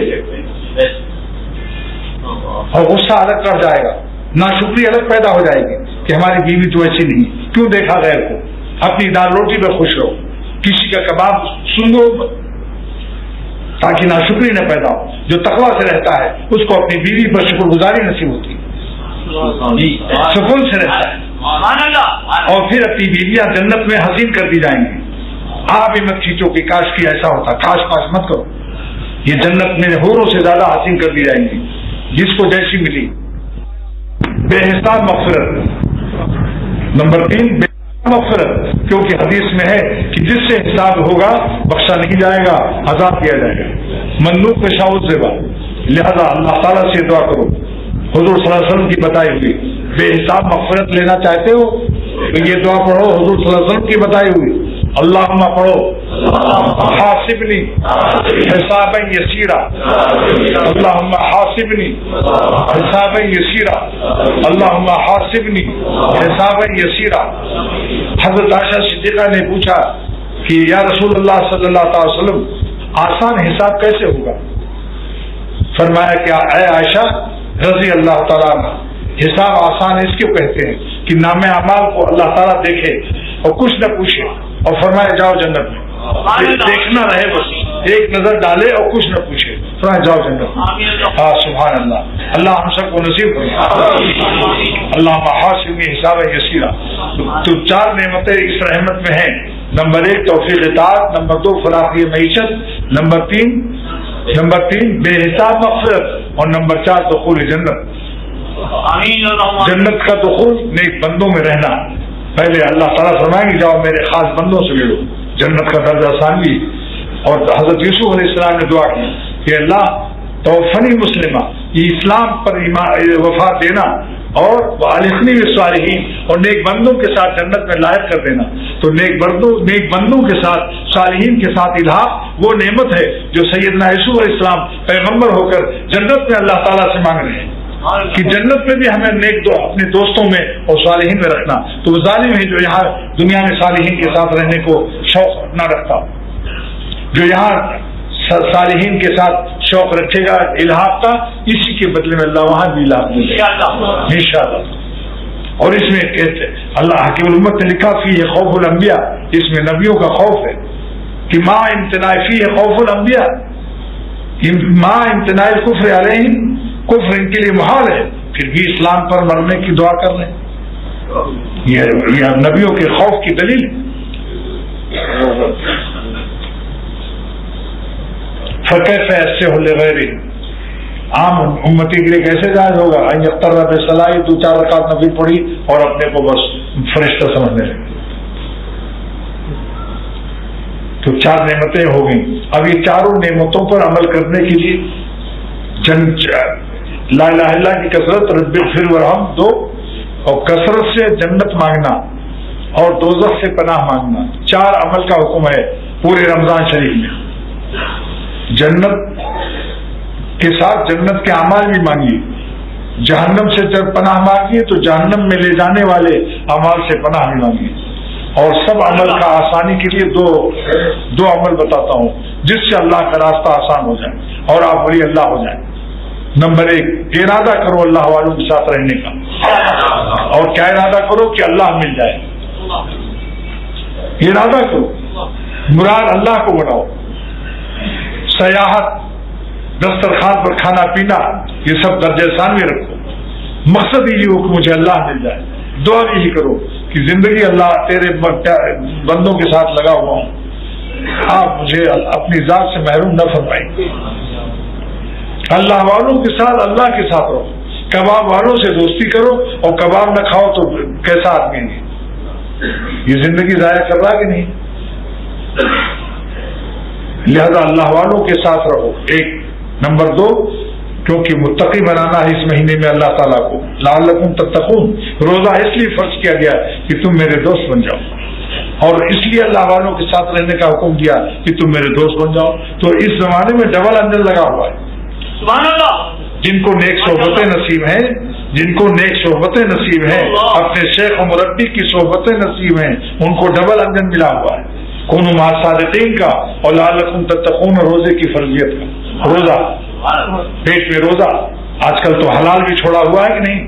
اور غصہ الگ کر جائے گا، ناشکری الگ پیدا ہو جائے گی کہ ہماری بیوی تو ایسی نہیں، کیوں دیکھا غیر کو. اپنی دال روٹی پہ خوش رہو، کسی کا کباب سن لو تاکہ ناشکری نہ پیدا ہو. جو تقویٰ سے رہتا ہے اس کو اپنی بیوی پر شکر گزاری نصیب ہوتی ہے، سکون سے رہتا ہے، اور پھر اپنی بیویاں جنت میں حسین کر دی جائیں گی. آپ ہی مت کھینچو کہ کاش کی ایسا ہوتا، کاش مت کرو. یہ جنت میں حوروں سے زیادہ حسین کر دی جائیں گی، جس کو جیسی ملی. بے حساب مغفرت. نمبر 3 بے حساب مغفرت، کیونکہ حدیث میں ہے کہ جس سے حساب ہوگا بخشا نہیں جائے گا، عذاب کیا جائے گا. منوق میں شاؤد زیبا، لہذا اللہ تعالیٰ سے دعا کرو. حضور صلی اللہ علیہ وسلم کی بتائی ہوئی بے حساب مغفرت لینا چاہتے ہو تو یہ دعا پڑھو، حضور صلی اللہ علیہ وسلم کی بتائی ہوئی. اللہم پڑھو حاسبنی حسابا یسیرا، اللہم حاسبنی حسابا یسیرا، اللہم حاسبنی حسابا یسیرا. حضرت عائشہ صدیقہ نے پوچھا کہ یا رسول اللہ صلی اللہ تعالی وسلم آسان حساب کیسے ہوگا؟ فرمایا کہ اے عائشہ رضی اللہ تعالیٰ عنہ، حساب آسان اس کیوں کہتے ہیں کہ نام اعمال کو اللہ تعالیٰ دیکھے اور کچھ نہ پوچھے اور فرمائے جاؤ جنت میں. دیکھنا رہے بس، ایک نظر ڈالے اور کچھ نہ پوچھے، فرمائے جاؤ جنت میں. ہاں سبحان اللہ. اللہ ہم سب کو نصیب کرے. اللہ حاسبنی حسابا یسیرا. تو 4 نعمتیں اس رحمت میں ہیں. نمبر 1 توفیق اطاعت، نمبر 2 فراخی معیشت، نمبر 3 بے حساب مغفرت، اور نمبر 4 دخول جنت. جنت کا دخول نیک بندوں میں رہنا. پہلے اللہ تعالیٰ فرمائیں گے جاؤ میرے خاص بندوں سے ملو، جنت کا درجہ ثانوی. اور حضرت یوسف علیہ السلام نے دعا کی کہ اللہ توفنی مسلمہ، یہ اسلام پر وفات دینا اور والخنی بالصالحین، اور نیک بندوں کے ساتھ جنت میں لائق کر دینا. تو نیک بندوں کے ساتھ صالحین کے ساتھ الحاق وہ نعمت ہے جو سیدنا یوسف علیہ السلام پیغمبر ہو کر جنت میں اللہ تعالیٰ سے مانگ رہے ہیں کہ جنت میں بھی ہمیں نیک اپنے دوستوں میں اور صالحین میں رکھنا. تو وہ ظالم ہے جو یہاں دنیا میں صالحین کے ساتھ رہنے کو شوق نہ رکھتا، جو یہاں صالحین کے ساتھ شوق رکھے گا الحاق کا، اسی کے بدلے میں اللہ وہاں بھی الحاق دے گا انشاءاللہ. اور اس میں کہتے اللہ حکیم الامت نے لکھا فی ہے خوف الانبیاء، اس میں نبیوں کا خوف ہے کہ ما امتناع فی ہے خوف الانبیاء، ما امتناع الکفر علیہم، کفر ان کے لیے محال ہے پھر بھی اسلام پر مرنے کی دعا کر رہے ہیں. یہ نبیوں کے خوف کی دلیل. فکیف ایسے ہو لغیر عام امتی کے لیے کیسے جائز ہوگا ان یقتر بصلاۃ 2-4 رکعت نفل پڑھی اور اپنے کو بس فرشتہ سمجھنے لگے. تو 4 نعمتیں ہو گئیں. اب یہ چاروں نعمتوں پر عمل کرنے کے لیے لا الہ الا اللہ کی کثرت، رب اغفر ورحم 2، اور کثرت سے جنت مانگنا اور دوزخ سے پناہ مانگنا. 4 عمل کا حکم ہے پورے رمضان شریف میں. جنت کے ساتھ جنت کے اعمال بھی مانگیے، جہنم سے جب پناہ مانگیے تو جہنم میں لے جانے والے اعمال سے پناہ بھی مانگیے. اور سب عمل کا آسانی کے لیے دو عمل بتاتا ہوں جس سے اللہ کا راستہ آسان ہو جائے اور آپ ولی اللہ ہو جائیں. نمبر 1، ارادہ کرو اللہ والوں کے ساتھ رہنے کا. اور کیا ارادہ کرو؟ کہ اللہ مل جائے. ارادہ کرو، مراد اللہ کو بناؤ. سیاحت، دسترخوان پر کھانا پینا، یہ سب درجہ ثانوی رکھو. مقصد یہی ہو کہ مجھے اللہ مل جائے. دعا یہی کرو کہ زندگی اللہ تیرے بندوں کے ساتھ لگا ہوا ہوں، آپ مجھے اپنی ذات سے محروم نہ فرمائیں. اللہ والوں کے ساتھ اللہ کے ساتھ رہو. کباب والوں سے دوستی کرو اور کباب نہ کھاؤ تو کیسا آدمی ہے؟ یہ زندگی ضائع کر رہا کہ نہیں؟ لہذا اللہ والوں کے ساتھ رہو. 1 نمبر 2، کیونکہ متقی بنانا ہے اس مہینے میں اللہ تعالیٰ کو. لعلکم تتقون، روزہ اس لیے فرض کیا گیا کہ تم میرے دوست بن جاؤ، اور اس لیے اللہ والوں کے ساتھ رہنے کا حکم دیا کہ تم میرے دوست بن جاؤ. تو اس زمانے میں ڈبل انجن لگا ہوا ہے. سبحان اللہ. جن کو نیک صحبتیں نصیب ہیں، جن کو نیک صحبتیں نصیب ہیں، اپنے شیخ و مربی کی صحبتیں نصیب ہیں، ان کو ڈبل انجن ملا ہوا ہے. کونوا مع الصادقین کا اور لعلکم تتقون روزے کی فرضیت کا. روزہ، پیٹ میں روزہ. آج کل تو حلال بھی چھوڑا ہوا ہے کہ نہیں؟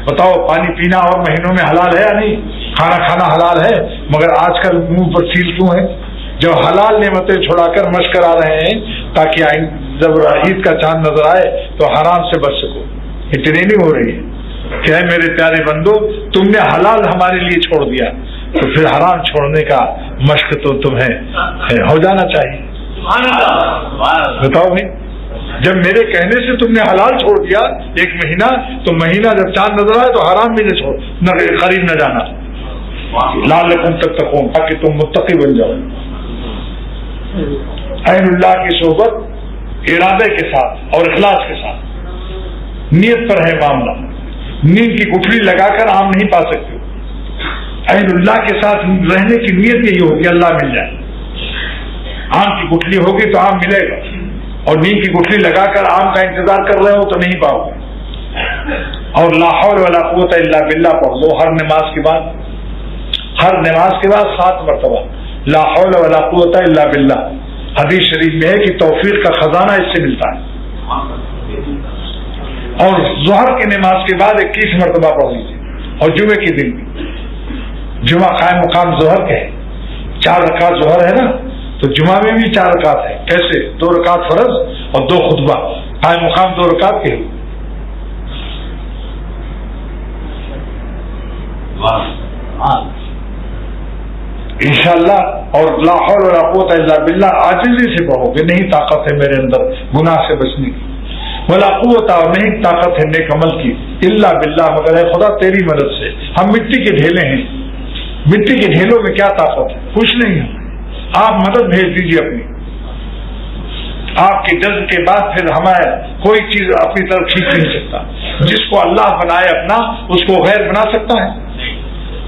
بتاؤ، پانی پینا اور مہینوں میں حلال ہے یا نہیں؟ کھانا کھانا حلال ہے، مگر آج کل منہ پر سیل کیوں ہے؟ جب حلال نعمتیں چھوڑا کر مشق کرا رہے ہیں تاکہ جب عید کا چاند نظر آئے تو حرام سے بچ سکو. یہ ٹریننگ ہو رہی ہے کہ اے میرے پیارے بندو، تم نے حلال ہمارے لیے چھوڑ دیا تو پھر حرام چھوڑنے کا مشق تو تمہیں ہو جانا چاہیے. بتاؤ بھائی، جب میرے کہنے سے تم نے حلال چھوڑ دیا 1 مہینہ، تو مہینہ جب چاند نظر آئے تو حرام بھی نہ قریب نہ جانا. لعلکم تتقون، تاکہ تم متقی بن جاؤ. اہل اللہ کی صحبت ارادے کے ساتھ اور اخلاص کے ساتھ. نیت پر ہے معاملہ. نیند کی گٹھلی لگا کر آم نہیں پا سکتے. اہل اللہ کے ساتھ رہنے کی نیت یہی ہوگی اللہ مل جائے. آم کی گٹھلی ہوگی تو آم ملے گا، اور نیند کی گٹھلی لگا کر آم کا انتظار کر رہے ہو تو نہیں پاؤ گے. اور لا حول ولا قوت الا باللہ پڑھ لو ہر نماز کے بعد. ہر نماز کے بعد 7 مرتبہ لا حول ولا قوت الا باللہ. حدیث شریف میں ہے کہ توفیق کا خزانہ اس سے ملتا ہے. اور ظہر کی نماز کے بعد 21 مرتبہ پڑھ لیجیے. اور جمعے کے دن بھی، جمعہ قائم مقام ظہر کے ہے. 4 رکعت ظہر ہے نا، تو جمعہ میں بھی 4 رکعت ہے. کیسے؟ 2 رکعت فرض اور 2 خطبہ. قائم مقام 2 رکعت کے. انشاءاللہ. اور لا حول ولا قوت الا باللہ عاجزی سے پڑھو کہ نہیں طاقت ہے میرے اندر گناہ سے بچنے کی. ولا قوت، اور نہیں طاقت ہے نیک عمل کی، الا باللہ، مگر ہے خدا تیری مدد سے. ہم مٹی کے ڈھیلے ہیں، مٹی کے ڈھیلوں میں کیا طاقت ہے؟ کچھ نہیں ہے. آپ مدد بھیج دیجیے اپنی. آپ کے جذب کے بعد پھر ہمیں کوئی چیز اپنی طرف کھینچ نہیں سکتا. جس کو اللہ بنائے اپنا، اس کو غیر بنا سکتا ہے؟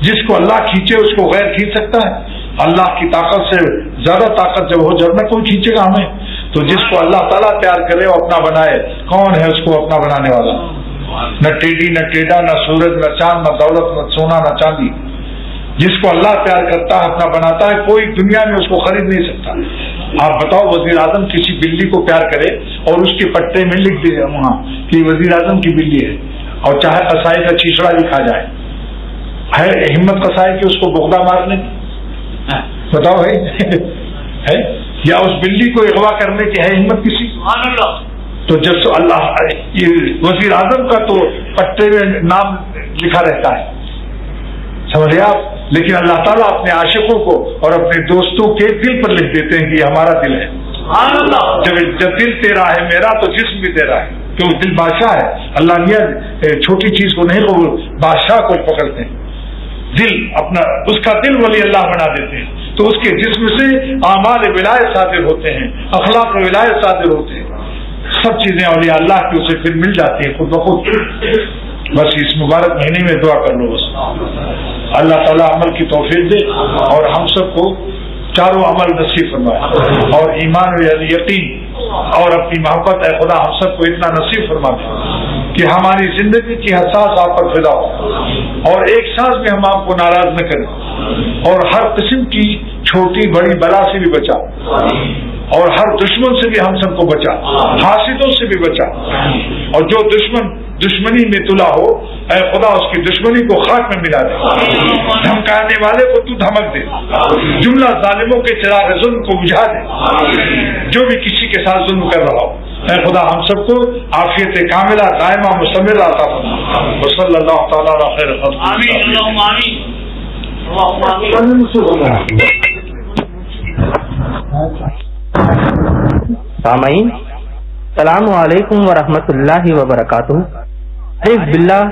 جس کو اللہ کھینچے اس کو غیر کھینچ سکتا ہے؟ اللہ کی طاقت سے زیادہ طاقت جب ہو جب نہ کوئی کھینچے گا ہمیں. تو جس کو اللہ تعالیٰ پیار کرے اور اپنا بنائے، کون ہے اس کو اپنا بنانے والا؟ نہ ٹیڈی نہ ٹیڈا، نہ سورج نہ چاند، نہ دولت نہ سونا نہ چاندی. جس کو اللہ پیار کرتا ہے اپنا بناتا ہے، کوئی دنیا میں اس کو خرید نہیں سکتا. آپ بتاؤ، وزیر اعظم کسی بلی کو پیار کرے اور اس کے پٹے میں لکھ دے وہاں کہ وزیر اعظم کی بلی ہے، اور چاہے قصائی کا چیچڑا بھی کھا جائے، ہے ہمت قصائی کی اس کو بغدہ مارنے کی؟ بتاؤ ہے؟ یا اس بلی کو اغوا کرنے کی ہے ہمت کسی؟ تو جب اللہ، وزیر اعظم کا تو پٹے میں نام لکھا رہتا ہے، سمجھے آپ؟ لیکن اللہ تعالیٰ اپنے عاشقوں کو اور اپنے دوستوں کے دل پر لکھ دیتے ہیں کہ یہ ہمارا دل ہے. جب دل تیرا ہے میرا تو جسم بھی تیرا ہے، کیونکہ دل بادشاہ ہے. اللہ میاں چھوٹی چیز کو نہیں قبول، بادشاہ کو پکڑتے ہیں. دل اپنا، اس کا دل ولی اللہ بنا دیتے ہیں، تو اس کے جسم سے اعمال ولایت صادر ہوتے ہیں، اخلاق ولایت صادر ہوتے ہیں. سب چیزیں اولیاء اللہ کی اسے پھر مل جاتی ہیں خود بخود. بس اس مبارک مہینے میں دعا کر لو، بس اللہ تعالیٰ عمل کی توفیق دے اور ہم سب کو چاروں عمل نصیب فرمائے، اور ایمان و یقین اور اپنی محبت، اے خدا ہم سب کو اتنا نصیب فرما دے کہ ہماری زندگی کی ہر سانس آپ پر فدا ہو، اور ایک سانس میں ہم آپ کو ناراض نہ کریں. اور ہر قسم کی چھوٹی بڑی بلا سے بھی بچا، اور ہر دشمن سے بھی ہم سب کو بچا، حاسدوں سے بھی بچا، اور جو دشمن دشمنی میں تلا ہو اے خدا اس کی دشمنی کو خاک میں ملا دے، دھمکانے والے کو تو دھمک دے، جملہ ظالموں کے چراغ ظلم کو بجھا دے، جو بھی کسی کے ساتھ ظلم کر رہا ہو اے خدا ہم سب کو عافیت کاملہ دائمہ مستمرہ عطا فرما، وصلی اللہ تعالی علی خیر خلقہ، آمین اللہم آمین۔ سامعین السلام علیکم ورحمۃ اللہ وبرکاتہ۔ عارف باللہ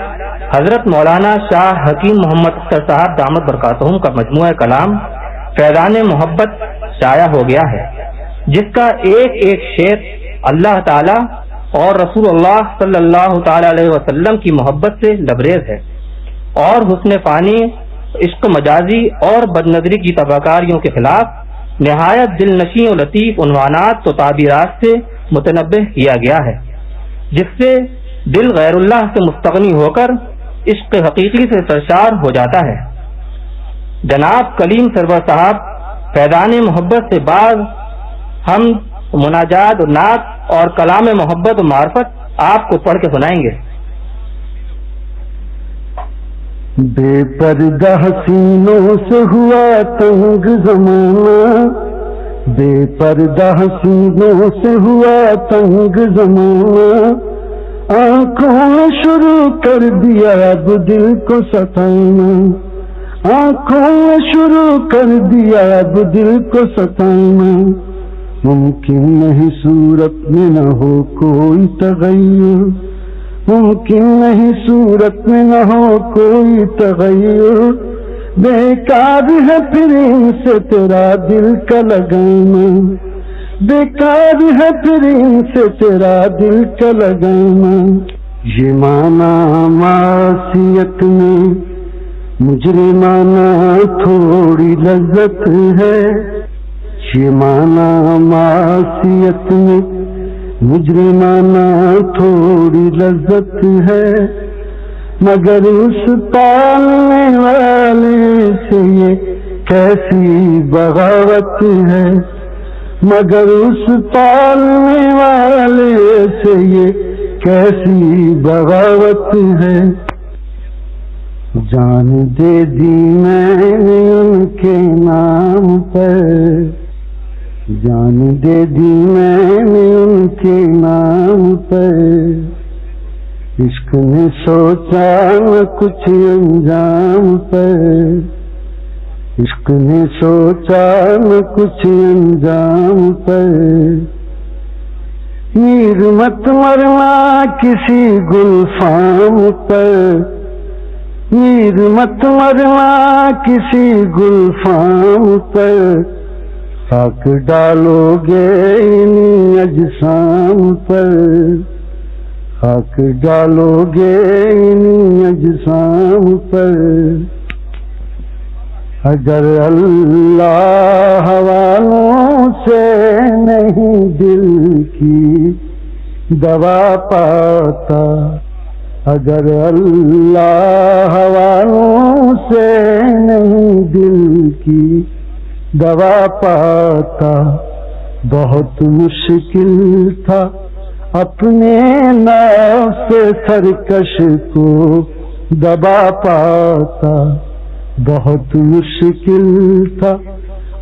حضرت مولانا شاہ حکیم محمد اختر صاحب دامت برکاتہم کا مجموعہ کلام فیضان محبت شائع ہو گیا ہے، جس کا ایک ایک شعر اللہ تعالی اور رسول اللہ صلی اللہ تعالی علیہ وسلم کی محبت سے لبریز ہے، اور حسن فانی، عشق مجازی اور بدنظری کی تباکاریوں کے خلاف نہایت دل نشیں و لطیف عنوانات و تعبیرات سے متنبہ کیا گیا ہے، جس سے دل غیر اللہ سے مستغنی ہو کر عشق حقیقی سے سرشار ہو جاتا ہے۔ جناب کلیم سرور صاحب فیضان محبت سے بعد ہم مناجات و نعت اور کلام محبت و معرفت آپ کو پڑھ کے سنائیں گے۔ بے پردہ حسینوں سے ہوا تنگ زمانہ، بے پردہ حسینوں سے ہوا تنگ زمانہ، آنکھوں نے شروع کر دیا اب دل کو ستانا، آنکھوں نے شروع کر دیا اب دل کو ستانا، ممکن نہیں صورت میں نہ ہو کوئی تغیر، ممکن نہیں صورت میں نہ ہو کوئی تغیر، بیکار ہے پھر ان سے تیرا دل کا لگانا، بیکار ہے پھر ان سے تیرا دل کا لگانا، یہ مانا معصیت میں مجرمانہ تھوڑی لذت ہے، یہ مانا معصیت میں مجرمانہ تھوڑی لذت ہے، مگر اس پالنے والے سے یہ کیسی بغاوت ہے، مگر اس پالنے والے سے یہ کیسی بغاوت ہے، جان دے دی میں نے ان کے نام پر، جان دے دی میں نے ان کے نام پر، عشق نے سوچا نہ کچھ انجام پر، عشق نے سوچا نہ کچھ انجام پر، میر مت مرنا کسی گلفام پر، میر مت مرنا کسی گلفام پر، خاک ڈالو گے انہی اجسام پر، خاک ڈالو گے انہی اجسام پر، اگر اللہ والوں سے نہیں دل کی دوا پاتا، اگر اللہ والوں سے نہیں دل کی دوا پاتا، بہت مشکل تھا اپنے نفس سرکش کو دبا پاتا، بہت مشکل تھا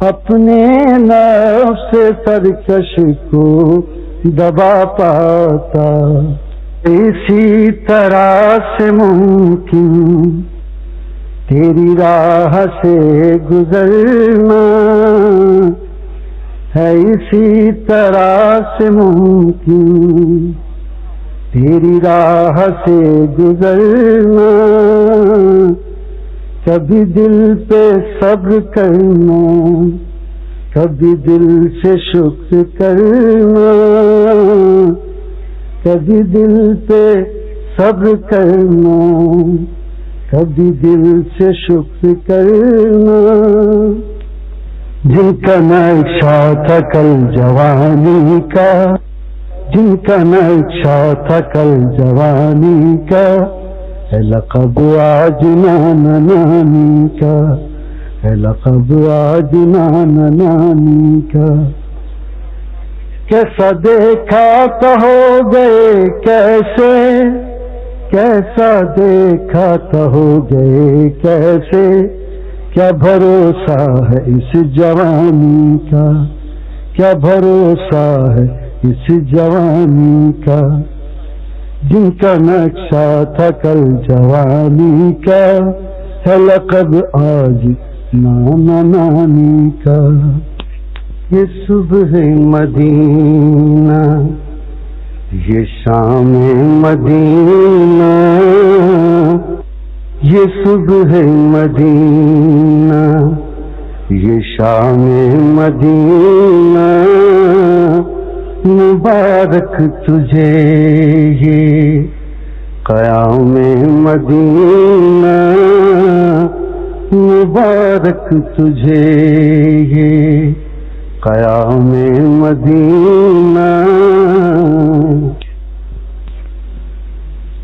اپنے نفس سرکش کو دبا پاتا، اسی طرح سے ممکن تیری راہ سے گزرنا ہے، اسی طرح سے ممکن تیری راہ سے گزرنا، کبھی دل پہ صبر کرنا، کبھی دل سے شکر کرنا، کبھی دل پہ صبر کرنا، کبھی دل سے شکر کرنا، جن کا نقشہ تھا کل جوانی کا، جن کا نقشہ تھا کل جوانی کا، لقب آج نانا نانی کا، ہے لقب آج نانا نانی کا. کیسا دیکھا تو ہو گئے کیسے, کیسا دیکھا تو ہو گئے کیسے, کیا بھروسہ ہے اس جوانی کا, کیا بھروسہ ہے اس جوانی کا, جن کا نقشہ تھا کل جوانی کا, ہے لقب آج نانا نانی کا. یہ صبح مدینہ, یہ شام مدینہ, یہ صبح مدینہ, یہ شام مدینہ, مبارک تجھے یہ قیام مدینہ, مبارک تجھے یہ قیام مدینہ.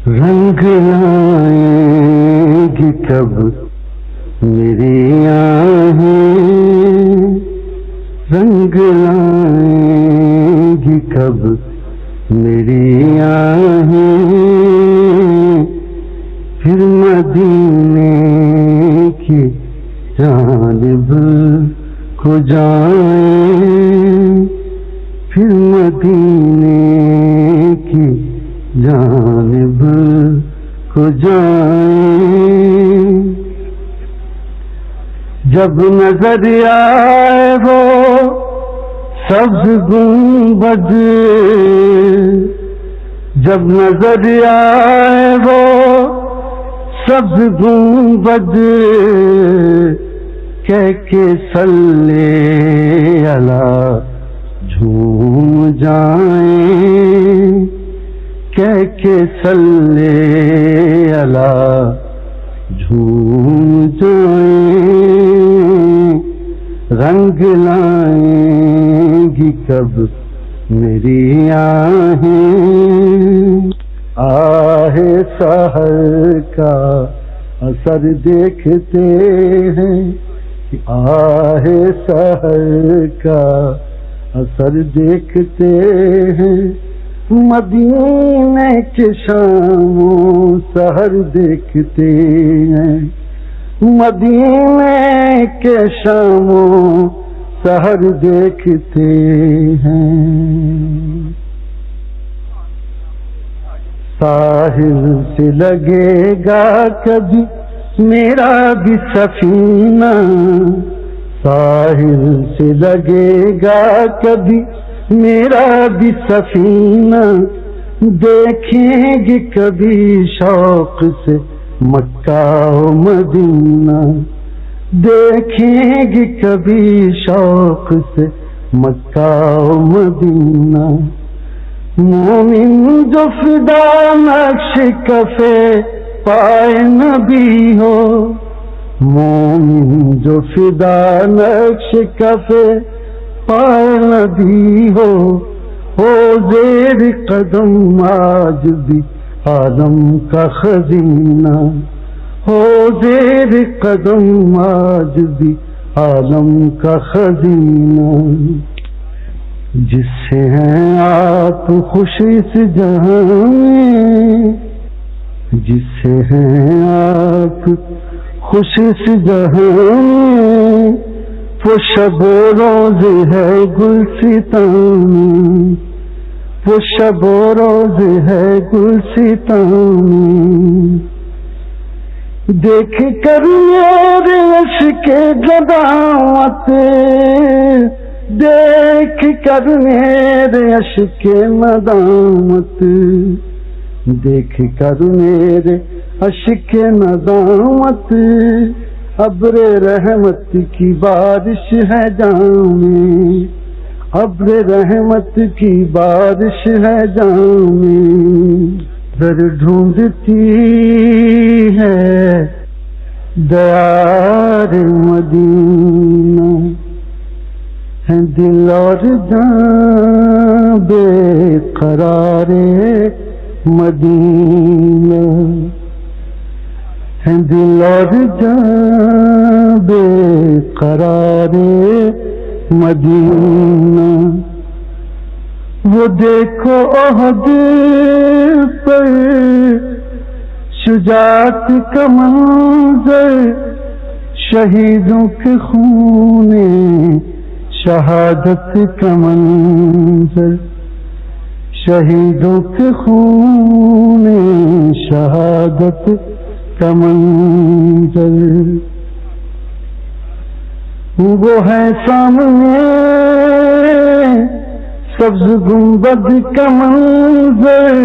رنگ لائیں گی کب میری آہیں, رنگ لائیں گی کب میری آہیں, پھر مدینے کی جانب کو جائیں, پھر مدینے کی جانب کو جائیں. جب نظر آئے وہ سبز گنبد, جب نظر آئے وہ سبز گنبد, کہہ کے صلی علی جھوم جائیں, کہہ کے صلی علی جھوم جائیں. رنگ لائیں گی کب میری آہیں, آہ سحر کا اثر دیکھتے ہیں, آہ سحر کا اثر دیکھتے ہیں, مدینے کے شام و سحر دیکھتے ہیں, مدینے کے شام و سحر دیکھتے ہیں. ساحل سے لگے گا کبھی میرا بھی سفینہ, ساحل سے لگے گا کبھی میرا بھی سفینہ, دیکھیں گے کبھی شوق سے مکہ و مدینہ, دیکھیں گے کبھی شوق سے مکہ و مدینہ. مومن جو فدا نقش کفے پائے نبی ہو, مومن جو فدا نقش کفے پائے نبی ہو زیر قدم آج بھی عالم کا خزینہ, ہو زیر قدم آج بھی عالم کا خزینہ. جس سے ہیں آپ خوش اس جہاں میں, جس سے ہیں آپ خوش اس جہاں میں, وہ شب و روز ہے گلستان, وہ شب و روز ہے گلستان. دیکھ کر میرے عشق ندامت, دیکھ کر میرے عشق ندامت, دیکھ کر میرے عشق ندامت, ابر رحمت کی بارش ہے جامیں, ابر رحمت کی بارش ہے جامیں. در ڈھونڈتی ہے دیار مدینہ, ہے دل اور جان بے قرار مدینہ, ہے دل اور جان بے قرار مدینہ، وہ دیکھو عہد پر شجاعت کا منظر، شہیدوں کے خون شہادت کا منظر، شہیدوں کے خون شہادت کا منظر، وہ ہے سامنے سبز گنبد کا منظر،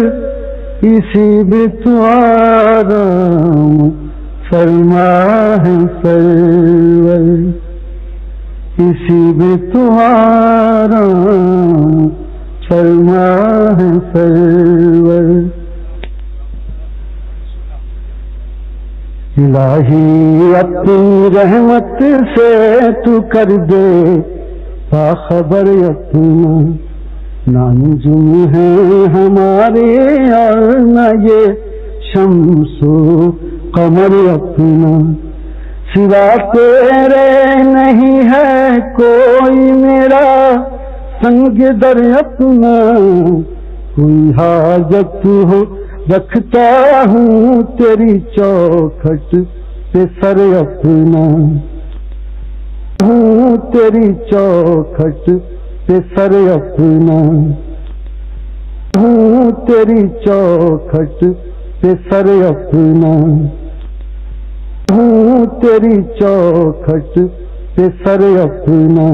اسی میں تو آرام فرما ہے سرور، اسی میں تو آرام فرما ہے سرور۔ الہی اپنی رحمت سے تو کر دے باخبر اپنا، نہ نجوم ہے ہمارے اور نہ یہ شمس و قمر اپنا، سوا تیرے نہیں ہے کوئی میرا سنگ در اپنا، کوئی حاجت ہو رکھتا ہوں تیری چوکھٹ پہ سر اپنا، ہوں تیری چوکھٹ پہ سر اپنا، ہوں تیری چوکھٹ پہ سر اپنا، ہوں تیری چوکھٹ پہ سر اپنا۔